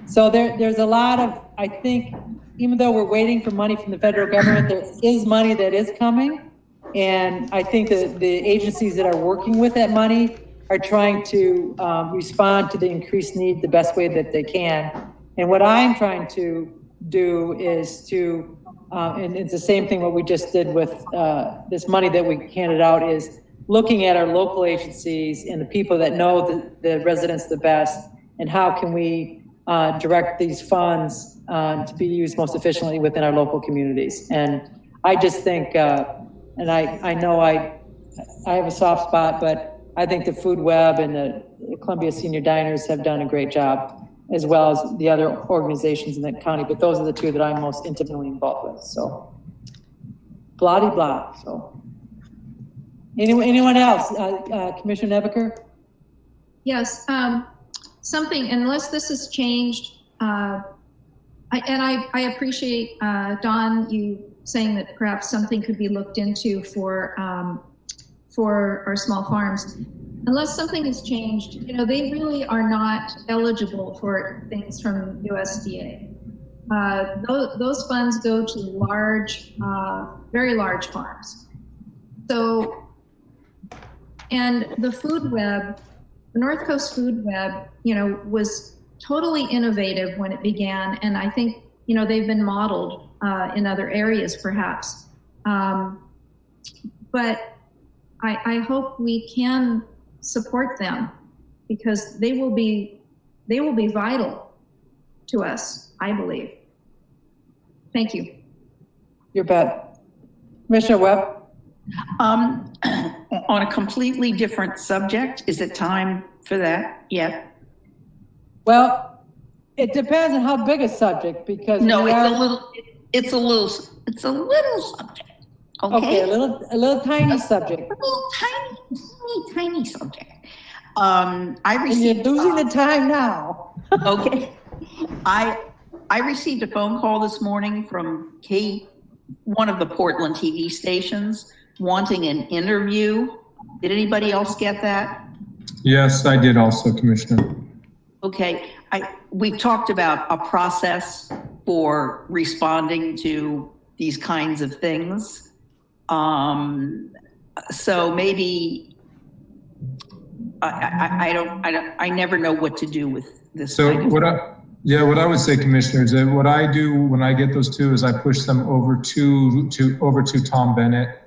So there's a lot of, I think, even though we're waiting for money from the federal government, there is money that is coming. And I think that the agencies that are working with that money are trying to respond to the increased need the best way that they can. And what I'm trying to do is to, and it's the same thing what we just did with this money that we handed out, is looking at our local agencies and the people that know the residents the best, and how can we direct these funds to be used most efficiently within our local communities. And I just think, and I know I have a soft spot, but I think the food web and the Columbia Senior Diners have done a great job, as well as the other organizations in the county. But those are the two that I'm most intimately involved with. So, blah de blah. So, anyone else? Commissioner Nebaker? Yes. Something, unless this has changed, I appreciate Don, you saying that perhaps something could be looked into for our small farms. Unless something has changed, they really are not eligible for things from USDA. Those funds go to large, very large farms. So, and the food web, the North Coast Food Web, was totally innovative when it began, and I think they've been modeled in other areas, perhaps. But I hope we can support them, because they will be vital to us, I believe. Thank you. You bet. Commissioner Webb? On a completely different subject, is it time for that yet? Well, it depends on how big a subject, because no, it's a little subject. Okay, a little tiny subject. A little tiny subject. I received. And you're losing the time now. Okay, I received a phone call this morning from one of the Portland TV stations, wanting an interview. Did anybody else get that? Yes, I did also, Commissioner. Okay, we've talked about a process for responding to these kinds of things. So maybe I never know what to do with this. So what I would say, Commissioner, is that what I do when I get those two is I push them over to Tom Bennett,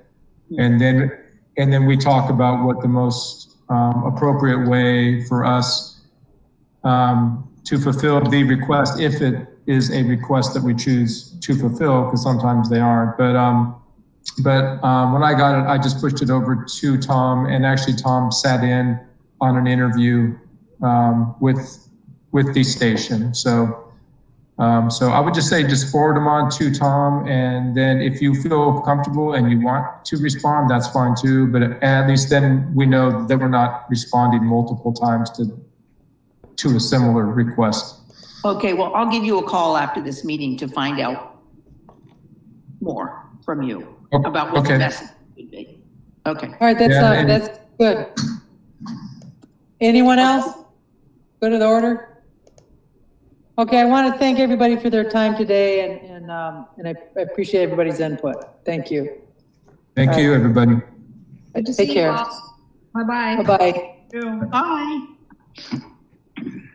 and then we talk about what the most appropriate way for us to fulfill the request, if it is a request that we choose to fulfill, because sometimes they aren't. But when I got it, I just pushed it over to Tom, and actually Tom sat in on an interview with the station. So I would just say, just forward them on to Tom, and then if you feel comfortable and you want to respond, that's fine too. But at least then we know that we're not responding multiple times to to a similar request. Okay, well, I'll give you a call after this meeting to find out more from you about what the message would be. Okay. All right, that's good. Anyone else? Go to the order. Okay, I want to thank everybody for their time today, and I appreciate everybody's input. Thank you. Thank you, everybody. Good to Take see care. you all. Bye-bye. Bye-bye. Bye.